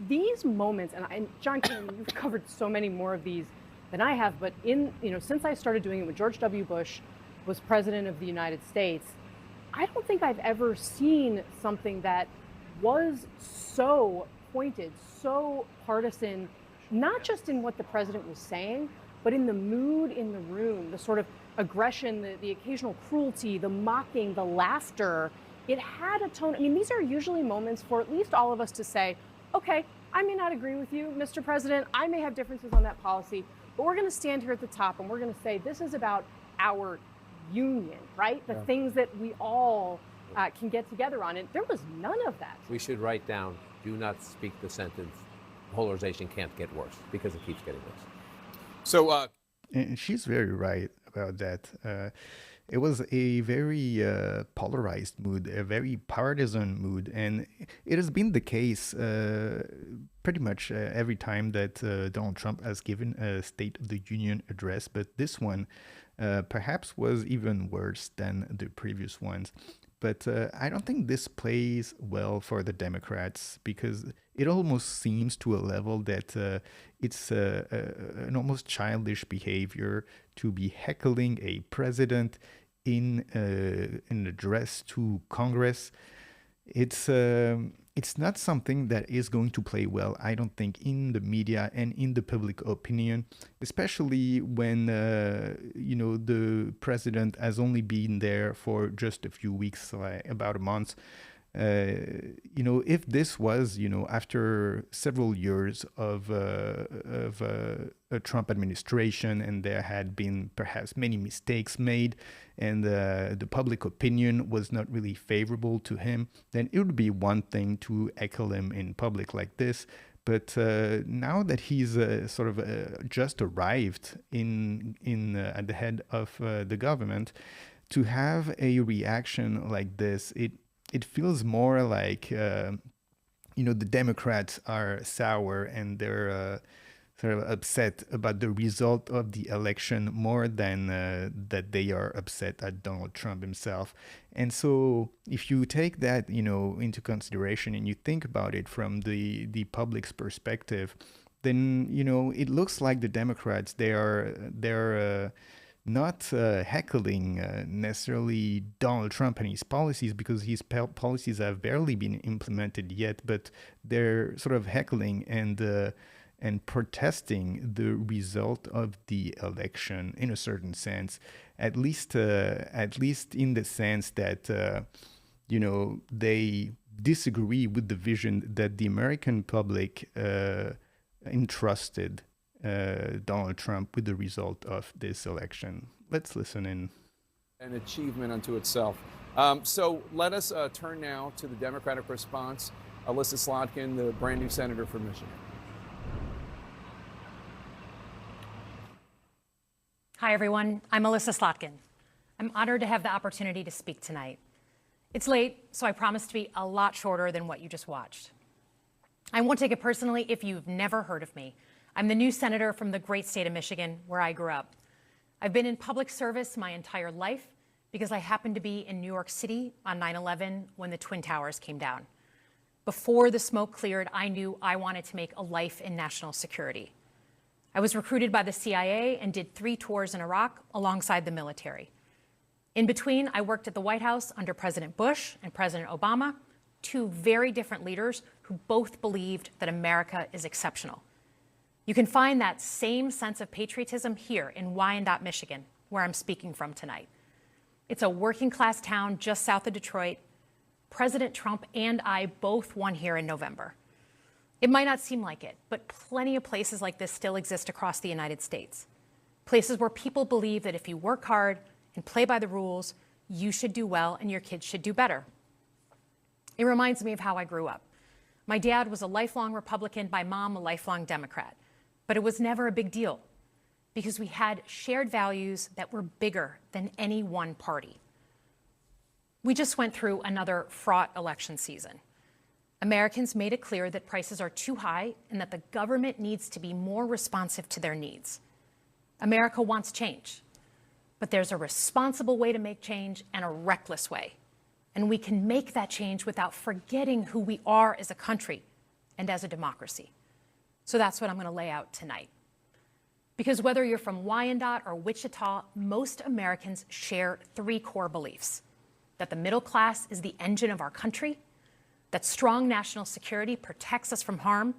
these moments, and John Cannon, you've covered so many more of these than I have, but since I started doing it when George W. Bush was president of the United States, I don't think I've ever seen something that was so pointed, so partisan, not just in what the president was saying, but in the mood in the room, the sort of aggression, the occasional cruelty, the mocking, the laughter. It had a tone. I mean, these are usually moments for at least all of us to say, okay, I may not agree with you, Mr. President. I may have differences on that policy, but we're going to stand here at the top and we're going to say this is about our union, right? The things that we all can get together on. And there was none of that. We should write down, do not speak the sentence, polarization can't get worse, because it keeps getting worse. So, and she's very right about that. It was a very polarized mood, a very partisan mood, and it has been the case pretty much every time that Donald Trump has given a State of the Union address, but this one perhaps was even worse than the previous ones. But I don't think this plays well for the Democrats, because it almost seems to a level that it's an almost childish behavior to be heckling a president in an address to Congress. It's not something that is going to play well, I don't think, in the media and in the public opinion, especially when, the president has only been there for just a few weeks, like about a month. If this was, after several years of a Trump administration, and there had been perhaps many mistakes made, and the public opinion was not really favorable to him, then it would be one thing to heckle him in public like this. But now that he's just arrived at the head of the government, to have a reaction like this, it feels more like, the Democrats are sour and they're sort of upset about the result of the election more than that they are upset at Donald Trump himself. And so if you take that, into consideration and you think about it from the public's perspective, then, it looks like the Democrats, they're not heckling necessarily Donald Trump and his policies, because his policies have barely been implemented yet, but they're sort of heckling and protesting the result of the election in a certain sense, at least in the sense that they disagree with the vision that the American public entrusted Donald Trump with the result of this election. Let's listen in. An achievement unto itself. So let us turn now to the Democratic response. Alyssa Slotkin, the brand new senator from Michigan. Hi, everyone. I'm Alyssa Slotkin. I'm honored to have the opportunity to speak tonight. It's late, so I promise to be a lot shorter than what you just watched. I won't take it personally if you've never heard of me. I'm the new senator from the great state of Michigan, where I grew up. I've been in public service my entire life because I happened to be in New York City on 9/11 when the Twin Towers came down. Before the smoke cleared, I knew I wanted to make a life in national security. I was recruited by the CIA and did 3 tours in Iraq alongside the military. In between, I worked at the White House under President Bush and President Obama, 2 very different leaders who both believed that America is exceptional. You can find that same sense of patriotism here in Wyandotte, Michigan, where I'm speaking from tonight. It's a working class town just south of Detroit. President Trump and I both won here in November. It might not seem like it, but plenty of places like this still exist across the United States. Places where people believe that if you work hard and play by the rules, you should do well and your kids should do better. It reminds me of how I grew up. My dad was a lifelong Republican, my mom a lifelong Democrat. But it was never a big deal because we had shared values that were bigger than any one party. We just went through another fraught election season. Americans made it clear that prices are too high and that the government needs to be more responsive to their needs. America wants change, but there's a responsible way to make change and a reckless way. And we can make that change without forgetting who we are as a country and as a democracy. So that's what I'm going to lay out tonight. Because whether you're from Wyandotte or Wichita, most Americans share three core beliefs: that the middle class is the engine of our country, that strong national security protects us from harm,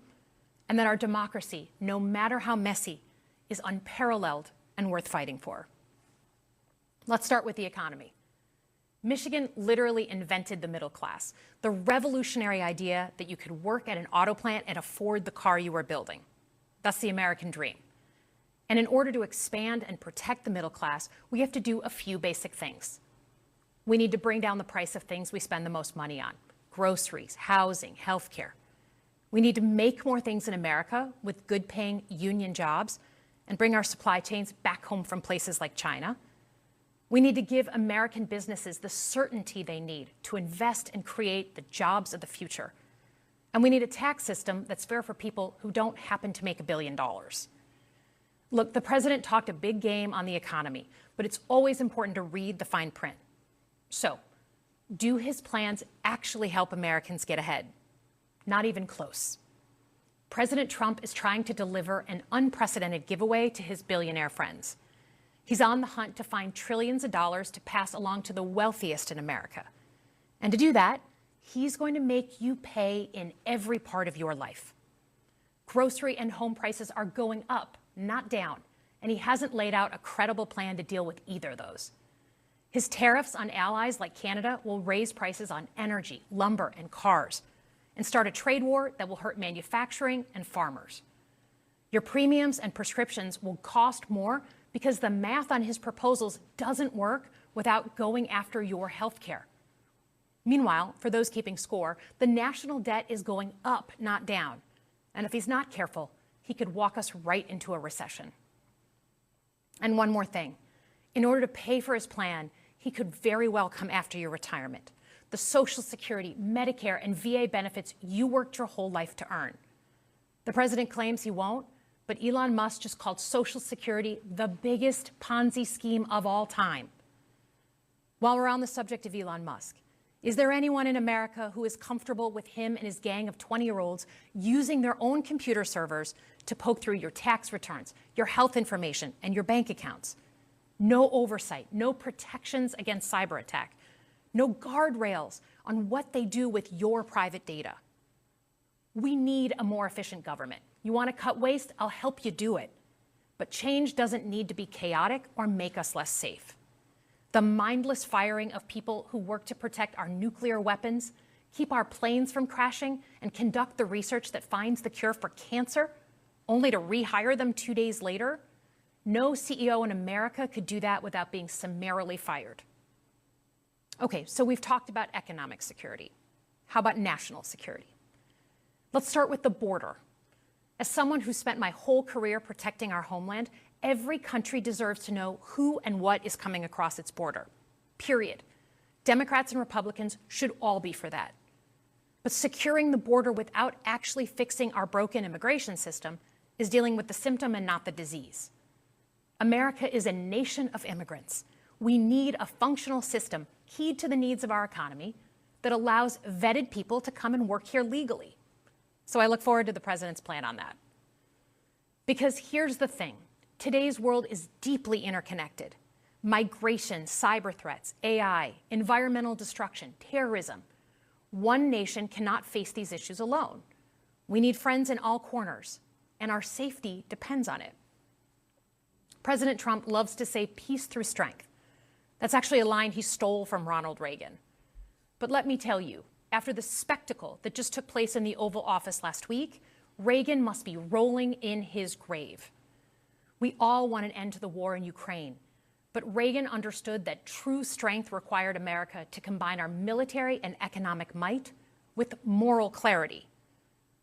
and that our democracy, no matter how messy, is unparalleled and worth fighting for. Let's start with the economy. Michigan literally invented the middle class, the revolutionary idea that you could work at an auto plant and afford the car you were building. That's the American dream. And in order to expand and protect the middle class, we have to do a few basic things. We need to bring down the price of things we spend the most money on: groceries, housing, healthcare. We need to make more things in America with good-paying union jobs and bring our supply chains back home from places like China. We need to give American businesses the certainty they need to invest and create the jobs of the future. And we need a tax system that's fair for people who don't happen to make $1 billion. Look, the president talked a big game on the economy, but it's always important to read the fine print. So, do his plans actually help Americans get ahead? Not even close. President Trump is trying to deliver an unprecedented giveaway to his billionaire friends. He's on the hunt to find trillions of dollars to pass along to the wealthiest in America. And to do that, he's going to make you pay in every part of your life. Grocery and home prices are going up, not down, and he hasn't laid out a credible plan to deal with either of those. His tariffs on allies like Canada will raise prices on energy, lumber, and cars, and start a trade war that will hurt manufacturing and farmers. Your premiums and prescriptions will cost more because the math on his proposals doesn't work without going after your health care. Meanwhile, for those keeping score, the national debt is going up, not down. And if he's not careful, he could walk us right into a recession. And one more thing. In order to pay for his plan, he could very well come after your retirement, the Social Security, Medicare, and VA benefits you worked your whole life to earn. The president claims he won't, but Elon Musk just called Social Security the biggest Ponzi scheme of all time. While we're on the subject of Elon Musk, is there anyone in America who is comfortable with him and his gang of 20-year-olds using their own computer servers to poke through your tax returns, your health information, and your bank accounts? No oversight, no protections against cyber attack, no guardrails on what they do with your private data. We need a more efficient government. You want to cut waste? I'll help you do it. But change doesn't need to be chaotic or make us less safe. The mindless firing of people who work to protect our nuclear weapons, keep our planes from crashing, and conduct the research that finds the cure for cancer, only to rehire them 2 days later? No CEO in America could do that without being summarily fired. Okay, so we've talked about economic security. How about national security? Let's start with the border. As someone who spent my whole career protecting our homeland, every country deserves to know who and what is coming across its border. Period. Democrats and Republicans should all be for that. But securing the border without actually fixing our broken immigration system is dealing with the symptom and not the disease. America is a nation of immigrants. We need a functional system keyed to the needs of our economy that allows vetted people to come and work here legally. So I look forward to the president's plan on that. Because here's the thing. Today's world is deeply interconnected. Migration, cyber threats, AI, environmental destruction, terrorism. One nation cannot face these issues alone. We need friends in all corners, and our safety depends on it. President Trump loves to say peace through strength. That's actually a line he stole from Ronald Reagan. But let me tell you, after the spectacle that just took place in the Oval Office last week, Reagan must be rolling in his grave. We all want an end to the war in Ukraine, but Reagan understood that true strength required America to combine our military and economic might with moral clarity.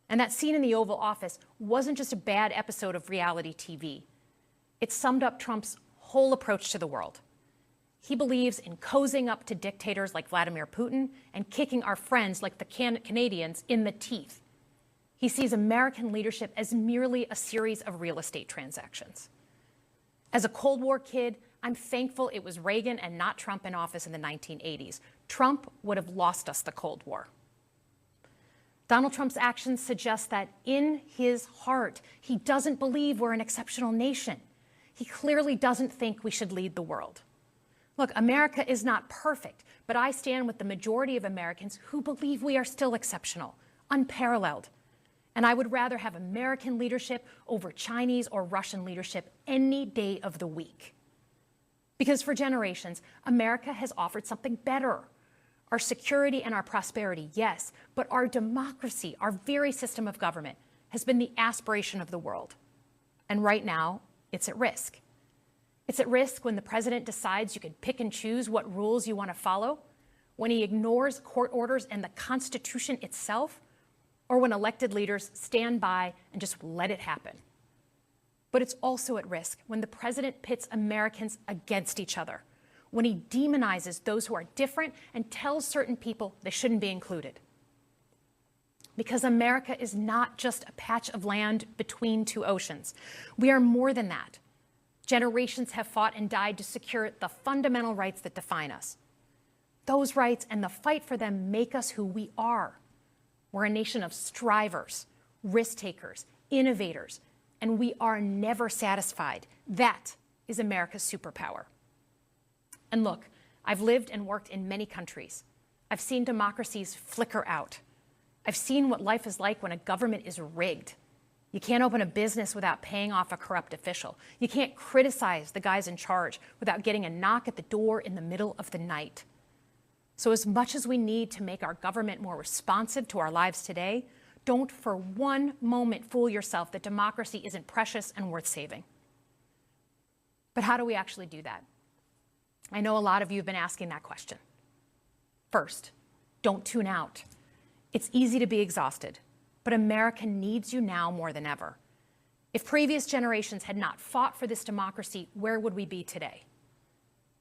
And that scene in the Oval Office wasn't just a bad episode of reality TV. It summed up Trump's whole approach to the world. He believes in cozying up to dictators like Vladimir Putin and kicking our friends like the Canadians in the teeth. He sees American leadership as merely a series of real estate transactions. As a Cold War kid, I'm thankful it was Reagan and not Trump in office in the 1980s. Trump would have lost us the Cold War. Donald Trump's actions suggest that in his heart, he doesn't believe we're an exceptional nation. He clearly doesn't think we should lead the world. Look, America is not perfect, but I stand with the majority of Americans who believe we are still exceptional, unparalleled. And I would rather have American leadership over Chinese or Russian leadership any day of the week. Because for generations, America has offered something better. Our security and our prosperity, yes, but our democracy, our very system of government, has been the aspiration of the world. And right now, it's at risk. It's at risk when the president decides you can pick and choose what rules you want to follow, when he ignores court orders and the Constitution itself, or when elected leaders stand by and just let it happen. But it's also at risk when the president pits Americans against each other, when he demonizes those who are different and tells certain people they shouldn't be included. Because America is not just a patch of land between two oceans. We are more than that. Generations have fought and died to secure the fundamental rights that define us. Those rights and the fight for them make us who we are. We're a nation of strivers, risk takers, innovators, and we are never satisfied. That is America's superpower. And look, I've lived and worked in many countries. I've seen democracies flicker out. I've seen what life is like when a government is rigged. You can't open a business without paying off a corrupt official. You can't criticize the guys in charge without getting a knock at the door in the middle of the night. So as much as we need to make our government more responsive to our lives today, don't for one moment fool yourself that democracy isn't precious and worth saving. But how do we actually do that? I know a lot of you have been asking that question. First, don't tune out. It's easy to be exhausted, but America needs you now more than ever. If previous generations had not fought for this democracy, where would we be today?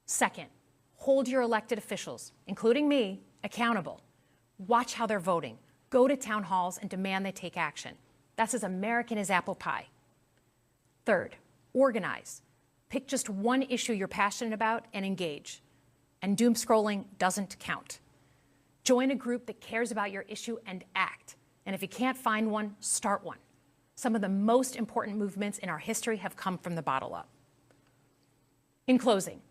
Second, hold your elected officials, including me, accountable. Watch how they're voting. Go to town halls and demand they take action. That's as American as apple pie. Third, organize. Pick just one issue you're passionate about and engage. And doom scrolling doesn't count. Join a group that cares about your issue and act. And if you can't find one, start one. Some of the most important movements in our history have come from the bottom up. In closing,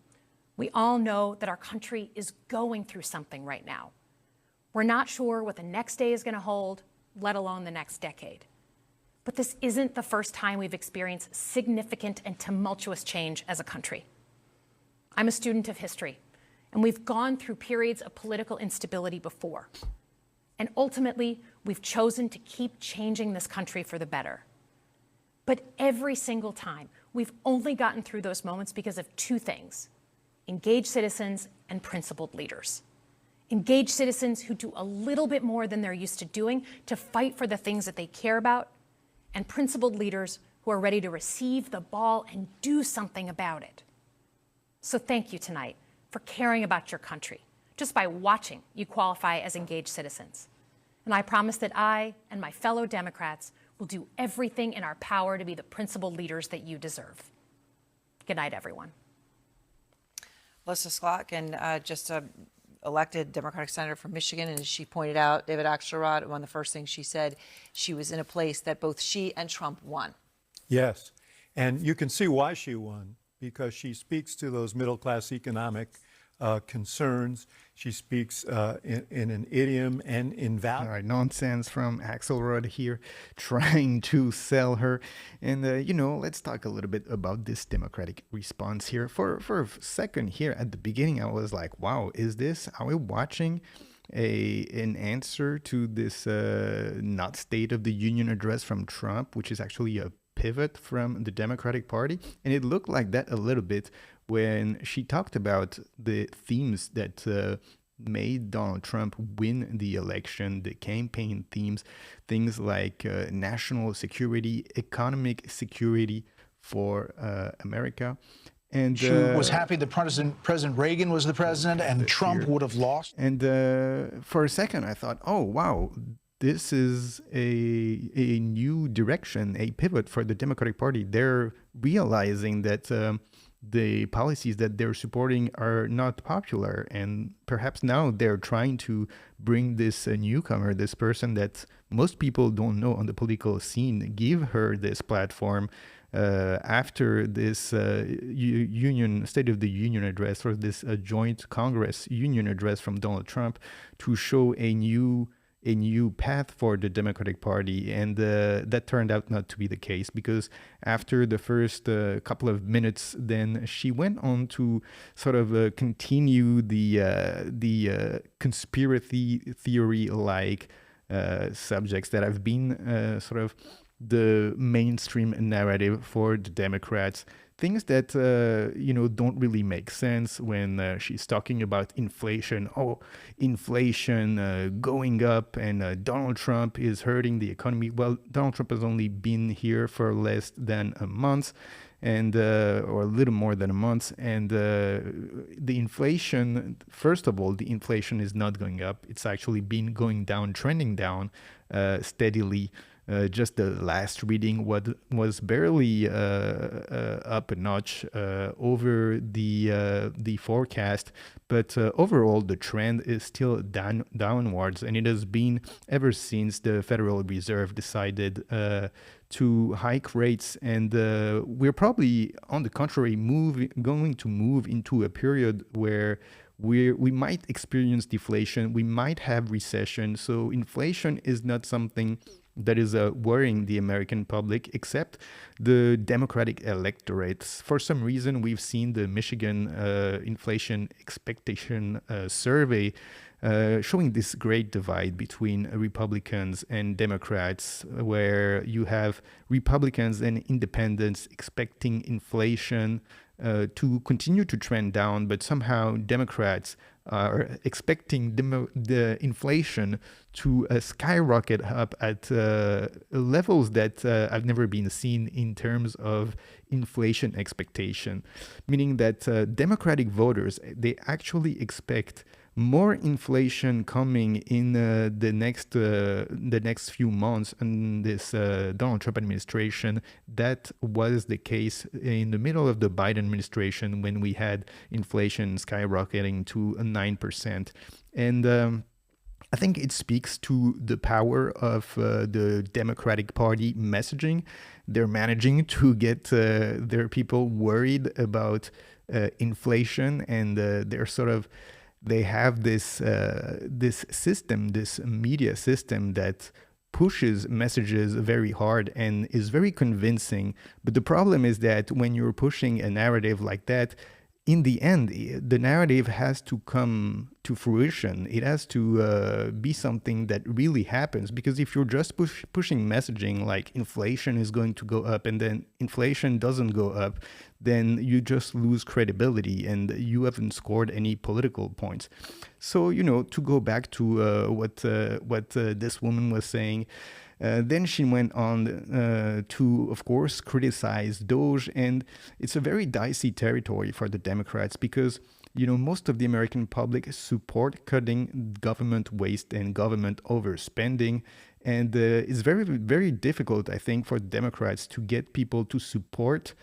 we all know that our country is going through something right now. We're not sure what the next day is going to hold, let alone the next decade. But this isn't the first time we've experienced significant and tumultuous change as a country. I'm a student of history, and we've gone through periods of political instability before. And ultimately, we've chosen to keep changing this country for the better. But every single time, we've only gotten through those moments because of two things: engaged citizens and principled leaders. Engaged citizens who do a little bit more than they're used to doing to fight for the things that they care about, and principled leaders who are ready to receive the ball and do something about it. So thank you tonight for caring about your country. Just by watching, you qualify as engaged citizens. And I promise that I and my fellow Democrats will do everything in our power to be the principled leaders that you deserve. Good night, everyone. Melissa Slotkin, just elected Democratic Senator from Michigan, and as she pointed out, David Axelrod, one of the first things she said, she was in a place that both she and Trump won. Yes, and you can see why she won, because she speaks to those middle-class economic concerns. She speaks in an idiom and in value. All right, nonsense from Axelrod here, trying to sell her. And, let's talk a little bit about this Democratic response here. For a second here at the beginning, I was like, wow, are we watching an answer to this not State of the Union address from Trump, which is actually a pivot from the Democratic Party? And it looked like that a little bit when she talked about the themes that made Donald Trump win the election, the campaign themes, things like national security, economic security for America. And she was happy that President Reagan was the president and Trump would have lost. And for a second, I thought, oh, wow, this is a new direction, a pivot for the Democratic Party. They're realizing that the policies that they're supporting are not popular. And perhaps now they're trying to bring this newcomer, this person that most people don't know on the political scene, give her this platform after this State of the Union address, or this joint Congress Union address from Donald Trump, to show a new path for the Democratic Party. And that turned out not to be the case, because after the first couple of minutes, then she went on to sort of continue the conspiracy theory-like subjects that have been sort of the mainstream narrative for the Democrats. Things that, don't really make sense when she's talking about inflation. Oh, inflation going up, and Donald Trump is hurting the economy. Well, Donald Trump has only been here for less than a month, and or a little more than a month. And the inflation, first of all, the inflation is not going up. It's actually been going down, trending down steadily. Just the last reading was barely up a notch over the forecast, but overall the trend is still downwards, and it has been ever since the Federal Reserve decided to hike rates. And we're probably, on the contrary, going to move into a period where we might experience deflation, we might have recession. So inflation is not something that is worrying the American public, except the Democratic electorates. For some reason, we've seen the Michigan inflation expectation survey showing this great divide between Republicans and Democrats, where you have Republicans and independents expecting inflation to continue to trend down, but somehow Democrats are expecting the inflation to skyrocket up at levels that have never been seen in terms of inflation expectation, meaning that Democratic voters, they actually expect more inflation coming in the next few months in this Donald Trump administration. That was the case in the middle of the Biden administration, when we had inflation skyrocketing to 9%. And I think it speaks to the power of the Democratic Party messaging. They're managing to get their people worried about inflation, and they have this system, this media system that pushes messages very hard and is very convincing. But the problem is that when you're pushing a narrative like that, in the end, the narrative has to come to fruition. It has to be something that really happens. Because if you're just pushing messaging like inflation is going to go up, and then inflation doesn't go up, then you just lose credibility and you haven't scored any political points. So, to go back to what this woman was saying, then she went on to, of course, criticize DOGE, and it's a very dicey territory for the Democrats, because most of the American public support cutting government waste and government overspending, and it's very, very difficult, I think, for Democrats to get people to support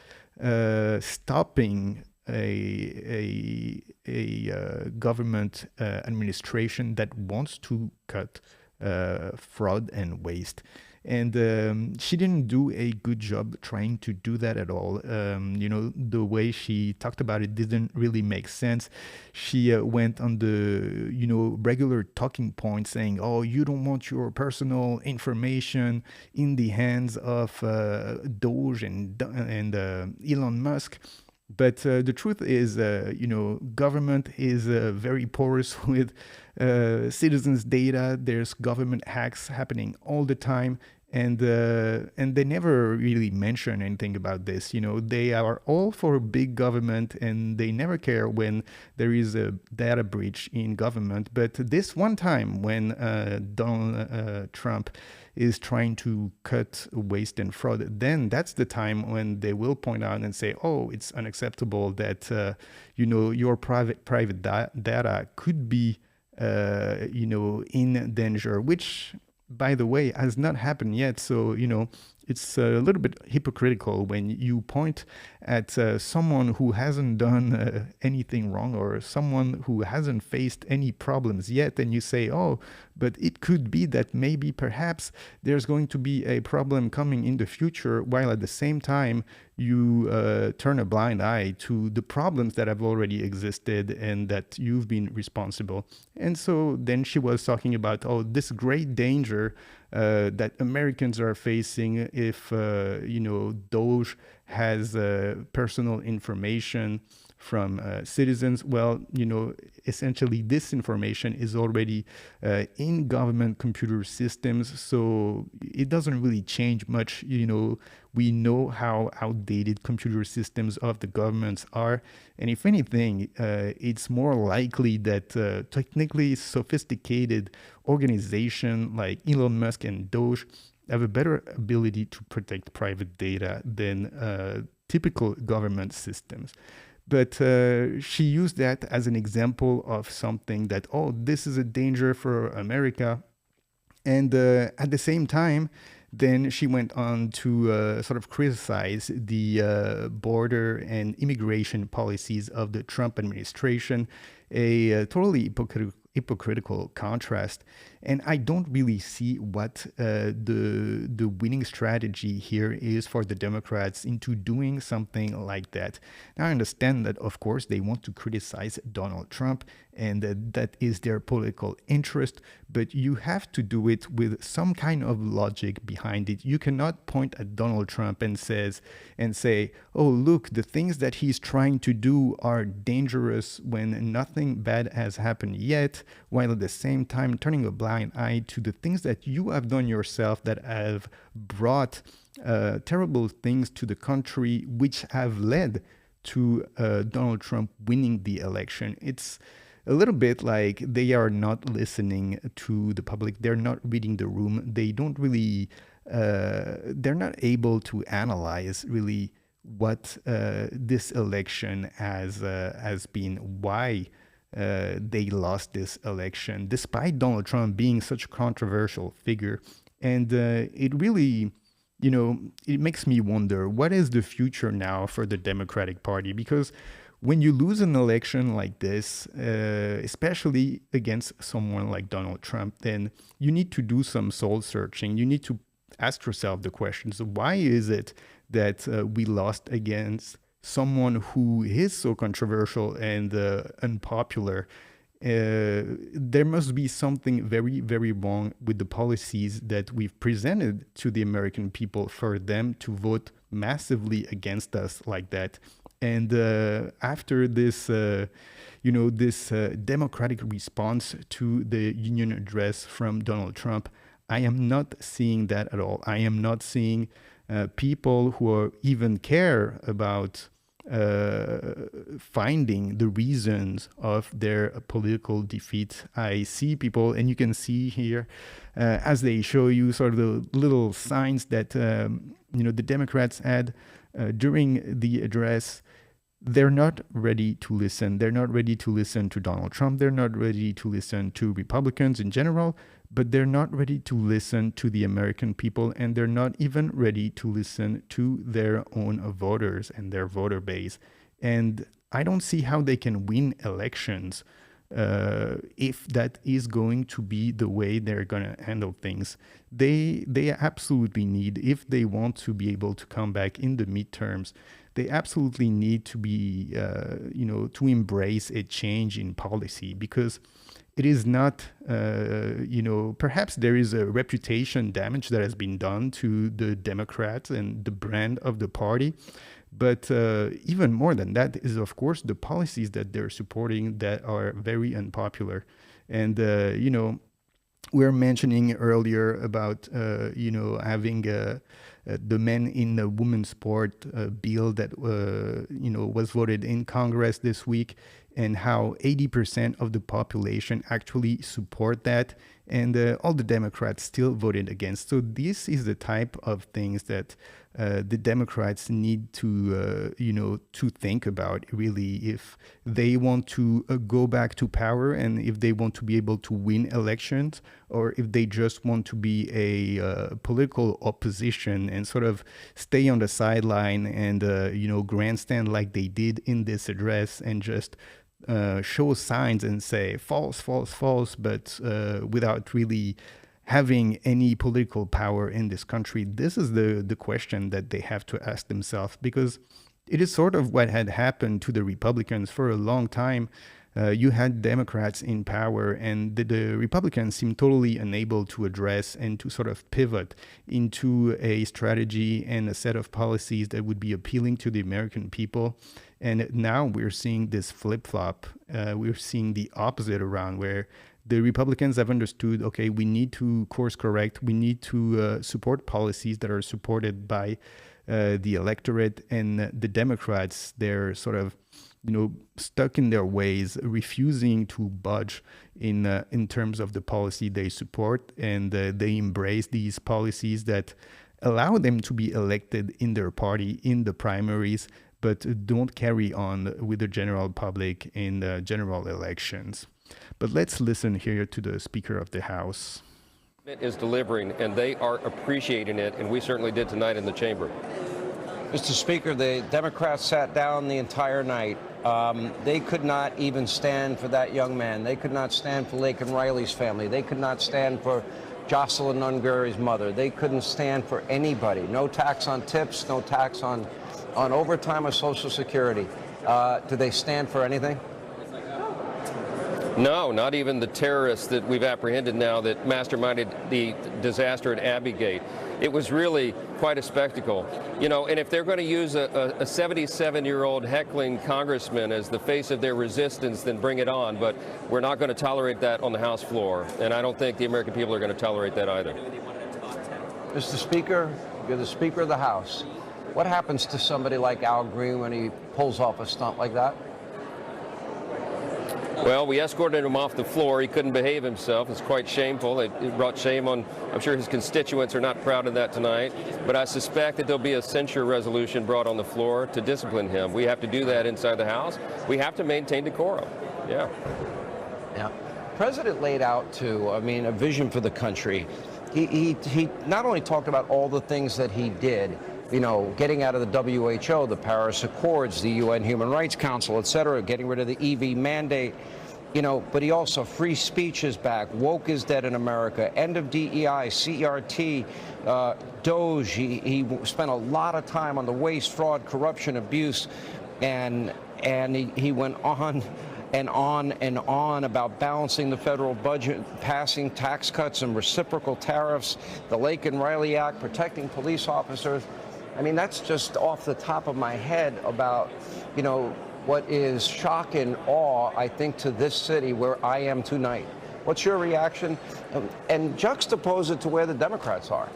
stopping a government administration that wants to cut fraud and waste. And she didn't do a good job trying to do that at all. The way she talked about it didn't really make sense. She went on the, regular talking points saying, oh, you don't want your personal information in the hands of Doge and Elon Musk. But the truth is, government is very porous with citizens' data. There's government hacks happening all the time, and they never really mention anything about this. They are all for big government, and they never care when there is a data breach in government. But this one time when Donald Trump is trying to cut waste and fraud, then that's the time when they will point out and say, oh, it's unacceptable that, your private data could be, in danger, which, by the way, has not happened yet. So, it's a little bit hypocritical when you point at someone who hasn't done anything wrong, or someone who hasn't faced any problems yet, and you say, oh, but it could be that maybe perhaps there's going to be a problem coming in the future, while at the same time you turn a blind eye to the problems that have already existed and that you've been responsible. And so then she was talking about, oh, this great danger that Americans are facing if, Doge has personal information from citizens. Well, essentially this information is already in government computer systems, so it doesn't really change much. We know how outdated computer systems of the governments are, and if anything, it's more likely that technically sophisticated organization like Elon Musk and Doge have a better ability to protect private data than typical government systems. But she used that as an example of something that, oh, this is a danger for America. And at the same time, then she went on to sort of criticize the border and immigration policies of the Trump administration, a totally hypocritical contrast. And I don't really see what the winning strategy here is for the Democrats into doing something like that. Now, I understand that, of course, they want to criticize Donald Trump, and that is their political interest, but you have to do it with some kind of logic behind it. You cannot point at Donald Trump and say, oh, look, the things that he's trying to do are dangerous when nothing bad has happened yet, while at the same time turning a blind eye to the things that you have done yourself that have brought terrible things to the country, which have led to Donald Trump winning the election. It's a little bit like they are not listening to the public. They're not reading the room. They don't really, they're not able to analyze really what this election has been, why they lost this election, despite Donald Trump being such a controversial figure. And it really, it makes me wonder, what is the future now for the Democratic Party? Because when you lose an election like this, especially against someone like Donald Trump, then you need to do some soul searching. You need to ask yourself the questions, why is it that we lost against someone who is so controversial and unpopular? There must be something very, very wrong with the policies that we've presented to the American people for them to vote massively against us like that. And after this, this democratic response to the Union address from Donald Trump, I am not seeing that at all. I am not seeing people who even care about finding the reasons of their political defeat. I see people, and you can see here as they show you sort of the little signs that the Democrats had during the address. They're not ready to listen. They're not ready to listen to Donald Trump. They're not ready to listen to Republicans in general, but they're not ready to listen to the American people, and they're not even ready to listen to their own voters and their voter base. And I don't see how they can win elections if that is going to be the way they're going to handle things. They absolutely need, if they want to be able to come back in the midterms, they absolutely need to be, to embrace a change in policy, because it is not, perhaps there is a reputation damage that has been done to the Democrats and the brand of the party. But even more than that is, of course, the policies that they're supporting that are very unpopular. And, we're mentioning earlier about, having the Men in the Women's Sport bill that, was voted in Congress this week, and how 80% of the population actually support that, and all the Democrats still voted against. So this is the type of things that the Democrats need to, to think about, really, if they want to go back to power, and if they want to be able to win elections, or if they just want to be a political opposition and sort of stay on the sideline and, grandstand like they did in this address, and just show signs and say false, false, false, but without really having any political power in this country. This is the question that they have to ask themselves, because it is sort of what had happened to the Republicans for a long time. You had Democrats in power, and the Republicans seemed totally unable to address and to sort of pivot into a strategy and a set of policies that would be appealing to the American people. And now we're seeing this flip-flop. We're seeing the opposite around, where the Republicans have understood, okay, we need to course correct. We need to support policies that are supported by the electorate, and the Democrats, they're sort of, stuck in their ways, refusing to budge in terms of the policy they support, and they embrace these policies that allow them to be elected in their party in the primaries, but don't carry on with the general public in the general elections. But let's listen here to the Speaker of the House. It is delivering, and they are appreciating it, and we certainly did tonight in the chamber. Mr. Speaker, the Democrats sat down the entire night. They could not even stand for that young man. They could not stand for Laken Riley's family. They could not stand for Jocelyn Nungary's mother. They couldn't stand for anybody. No tax on tips, no tax on overtime or Social Security. Do they stand for anything? No, not even the terrorists that we've apprehended now that masterminded the disaster at Abbey Gate. It was really quite a spectacle. And if they're going to use a 77-year-old heckling congressman as the face of their resistance, then bring it on. But we're not going to tolerate that on the House floor. And I don't think the American people are going to tolerate that either. Mr. Speaker, you're the Speaker of the House. What happens to somebody like Al Green when he pulls off a stunt like that? Well, we escorted him off the floor. He couldn't behave himself. It's quite shameful. It brought shame on, I'm sure his constituents are not proud of that tonight. But I suspect that there'll be a censure resolution brought on the floor to discipline him. We have to do that inside the House. We have to maintain decorum. Yeah. Yeah. The President laid out, too, a vision for the country. He not only talked about all the things that he did, getting out of the WHO, the Paris Accords, the UN Human Rights Council, et cetera, getting rid of the EV mandate, but he also, free speech is back, woke is dead in America, end of DEI, CRT, DOGE. He spent a lot of time on the waste, fraud, corruption, abuse, and he went on and on and on about balancing the federal budget, passing tax cuts and reciprocal tariffs, the Laken Riley Act, protecting police officers. That's just off the top of my head about, what is shock and awe, I think, to this city where I am tonight. What's your reaction? And juxtapose it to where the Democrats are.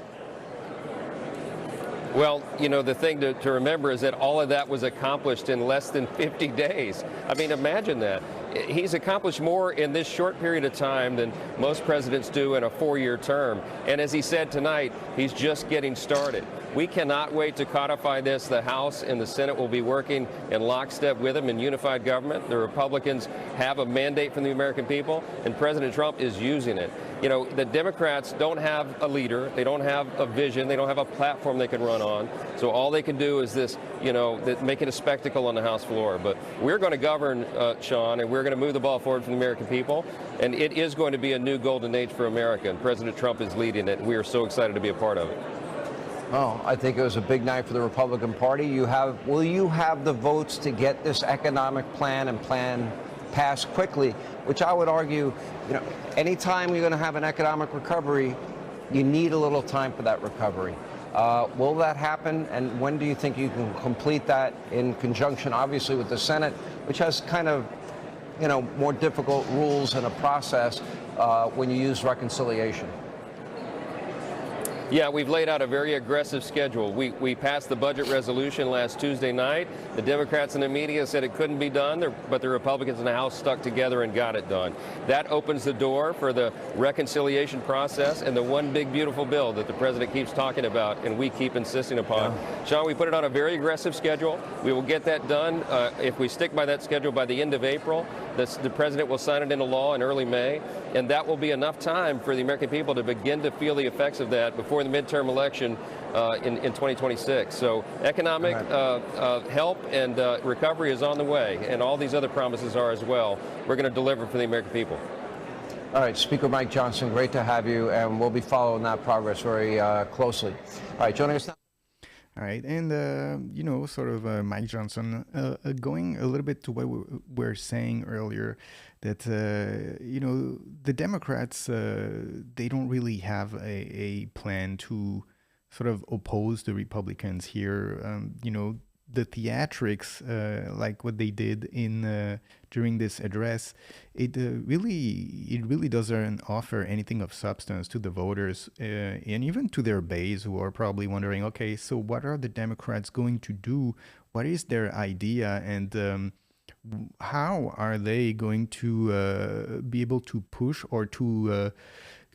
Well, the thing to remember is that all of that was accomplished in less than 50 days. Imagine that. He's accomplished more in this short period of time than most presidents do in a 4-year term. And as he said tonight, he's just getting started. We cannot wait to codify this. The House and the Senate will be working in lockstep with them in unified government. The Republicans have a mandate from the American people, and President Trump is using it. You know, the Democrats don't have a leader, they don't have a vision, they don't have a platform they can run on. So all they can do is this, you know, make it a spectacle on the House floor. But we're going to govern, Sean, and we're going to move the ball forward for the American people. And it is going to be a new golden age for America, and President Trump is leading it. We are so excited to be a part of it. Oh, I think it was a big night for the Republican Party. Will you have the votes to get this economic plan passed quickly? Which I would argue, you know, anytime you're going to have an economic recovery, you need a little time for that recovery. Will that happen? And when do you think you can complete that in conjunction, obviously, with the Senate, which has kind of, you know, more difficult rules and a process when you use reconciliation? Yeah, we've laid out a very aggressive schedule. We passed the budget resolution last Tuesday night. The Democrats and the media said it couldn't be done, but the Republicans in the House stuck together and got it done. That opens the door for the reconciliation process and the one big beautiful bill that the president keeps talking about and we keep insisting upon. Yeah. Sean, we put it on a very aggressive schedule. We will get that done if we stick by that schedule by the end of April. The president will sign it into law in early May, and that will be enough time for the American people to begin to feel the effects of that before the midterm election in 2026. So economic help and recovery is on the way, and all these other promises are as well. We're going to deliver for the American people. All right, Speaker Mike Johnson, great to have you, and we'll be following that progress very closely. All right, joining us now. All right, and you know, sort of Mike Johnson, going a little bit to what we were saying earlier, that you know, the Democrats, they don't really have a plan to sort of oppose the Republicans here. You know, the theatrics, like what they did in during this address, it really doesn't offer anything of substance to the voters, and even to their base, who are probably wondering, okay, so what are the Democrats going to do? What is their idea, and how are they going to be able to push or to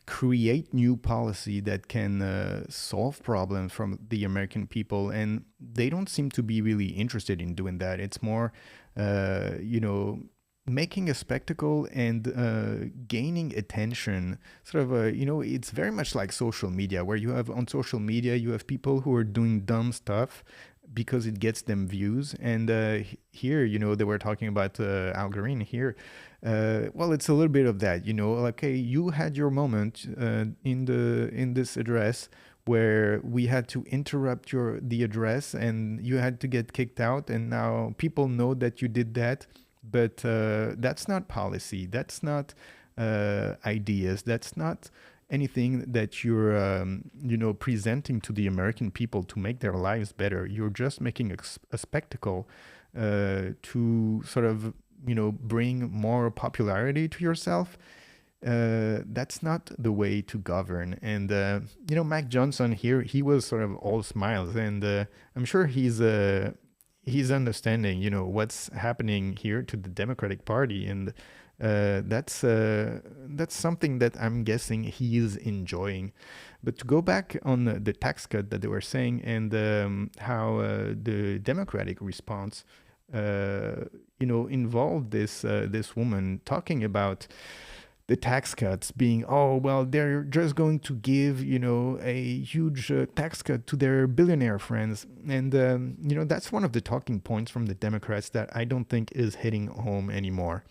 create new policy that can solve problems from the American people? And they don't seem to be really interested in doing that. It's more, you know, making a spectacle and gaining attention. Sort of, you know, it's very much like social media, where you have on social media, you have people who are doing dumb stuff because it gets them views. And here, you know, they were talking about Al Green here. Well, it's a little bit of that, you know, like, okay, you had your moment in this address where we had to interrupt the address and you had to get kicked out, and now people know that you did that, but that's not policy, that's not ideas, that's not anything that you're you know, presenting to the American people to make their lives better. You're just making a spectacle to sort of, you know, bring more popularity to yourself. That's not the way to govern. And you know, Mike Johnson here, he was sort of all smiles, and I'm sure he's understanding, you know, what's happening here to the Democratic Party, and that's something that I'm guessing he is enjoying. But to go back on the tax cut that they were saying, and how the Democratic response, you know, involved this woman talking about the tax cuts being, oh, well, they're just going to give, you know, a huge tax cut to their billionaire friends. And, you know, that's one of the talking points from the Democrats that I don't think is hitting home anymore.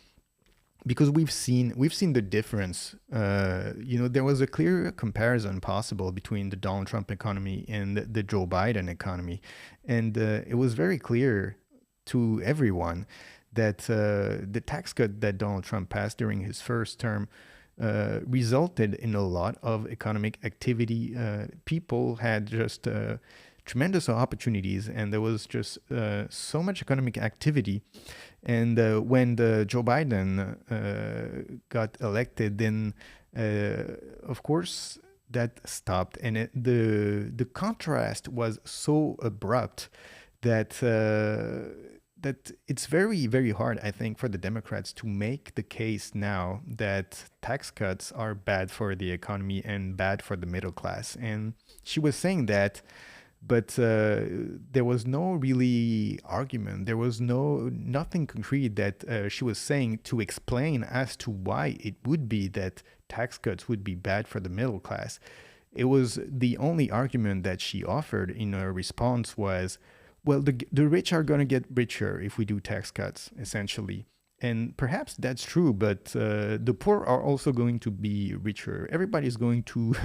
Because we've seen the difference. You know, there was a clear comparison possible between the Donald Trump economy and the Joe Biden economy. And it was very clear to everyone that the tax cut that Donald Trump passed during his first term resulted in a lot of economic activity. People had just tremendous opportunities, and there was just so much economic activity. And when Joe Biden got elected, then of course that stopped, and the contrast was so abrupt that that it's very, very hard, I think, for the Democrats to make the case now that tax cuts are bad for the economy and bad for the middle class. And she was saying that but there was no really argument. There was nothing concrete that she was saying to explain as to why it would be that tax cuts would be bad for the middle class. It was the only argument that she offered in her response was, well, the rich are going to get richer if we do tax cuts, essentially. And perhaps that's true, but the poor are also going to be richer. Everybody's going to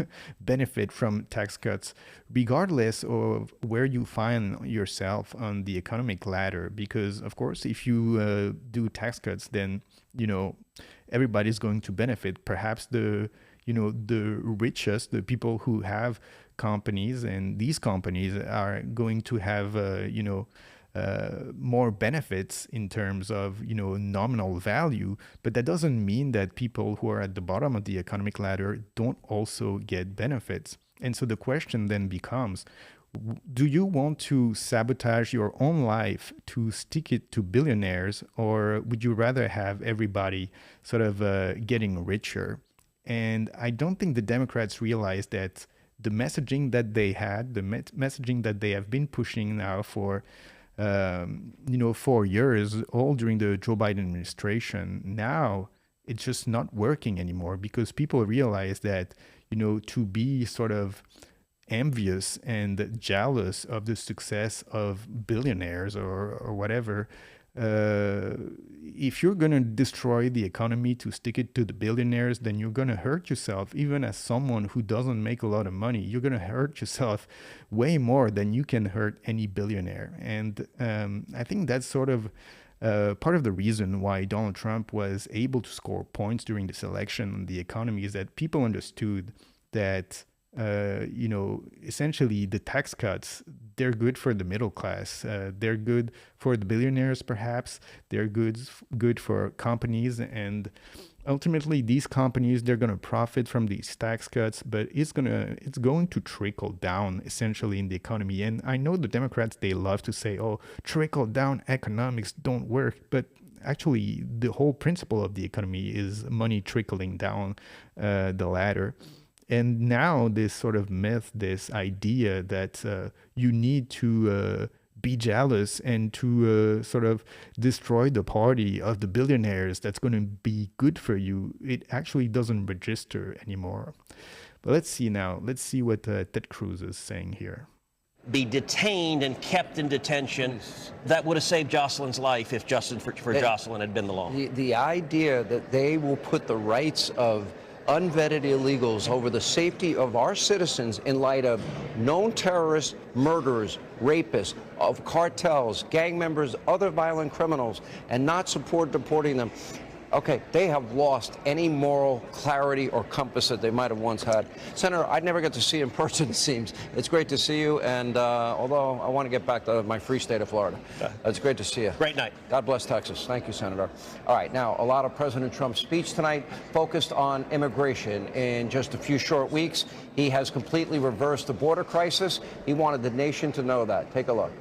benefit from tax cuts, regardless of where you find yourself on the economic ladder. Because, of course, if you do tax cuts, then, everybody's going to benefit. Perhaps the richest, the people who have companies, and these companies are going to have, more benefits in terms of, nominal value. But that doesn't mean that people who are at the bottom of the economic ladder don't also get benefits. And so the question then becomes, do you want to sabotage your own life to stick it to billionaires, or would you rather have everybody sort of getting richer? And I don't think the Democrats realize that the messaging that they had, the messaging that they have been pushing now for 4 years, all during the Joe Biden administration, now it's just not working anymore, because people realize that, to be sort of envious and jealous of the success of billionaires or whatever, if you're going to destroy the economy to stick it to the billionaires, then you're going to hurt yourself. Even as someone who doesn't make a lot of money, you're going to hurt yourself way more than you can hurt any billionaire. And I think that's sort of part of the reason why Donald Trump was able to score points during this election on the economy, is that people understood that essentially the tax cuts, they're good for the middle class. They're good for the billionaires, perhaps. They're good for companies. And ultimately, these companies, they're going to profit from these tax cuts, but it's going to trickle down essentially in the economy. And I know the Democrats, they love to say, oh, trickle down economics don't work. But actually, the whole principle of the economy is money trickling down the ladder. And now this sort of myth, this idea that you need to be jealous and to sort of destroy the party of the billionaires that's going to be good for you, it actually doesn't register anymore. But let's see now. Let's see what Ted Cruz is saying here. Be detained and kept in detention. That would have saved Jocelyn's life if Jocelyn had been the law. The idea that they will put the rights of unvetted illegals over the safety of our citizens in light of known terrorists, murderers, rapists, of cartels, gang members, other violent criminals, and not support deporting them. Okay, they have lost any moral clarity or compass that they might have once had. Senator, I'd never get to see you in person, it seems. It's great to see you, and although I want to get back to my free state of Florida. It's great to see you. Great night. God bless Texas. Thank you, Senator. All right, now, a lot of President Trump's speech tonight focused on immigration. In just a few short weeks, he has completely reversed the border crisis. He wanted the nation to know that. Take a look.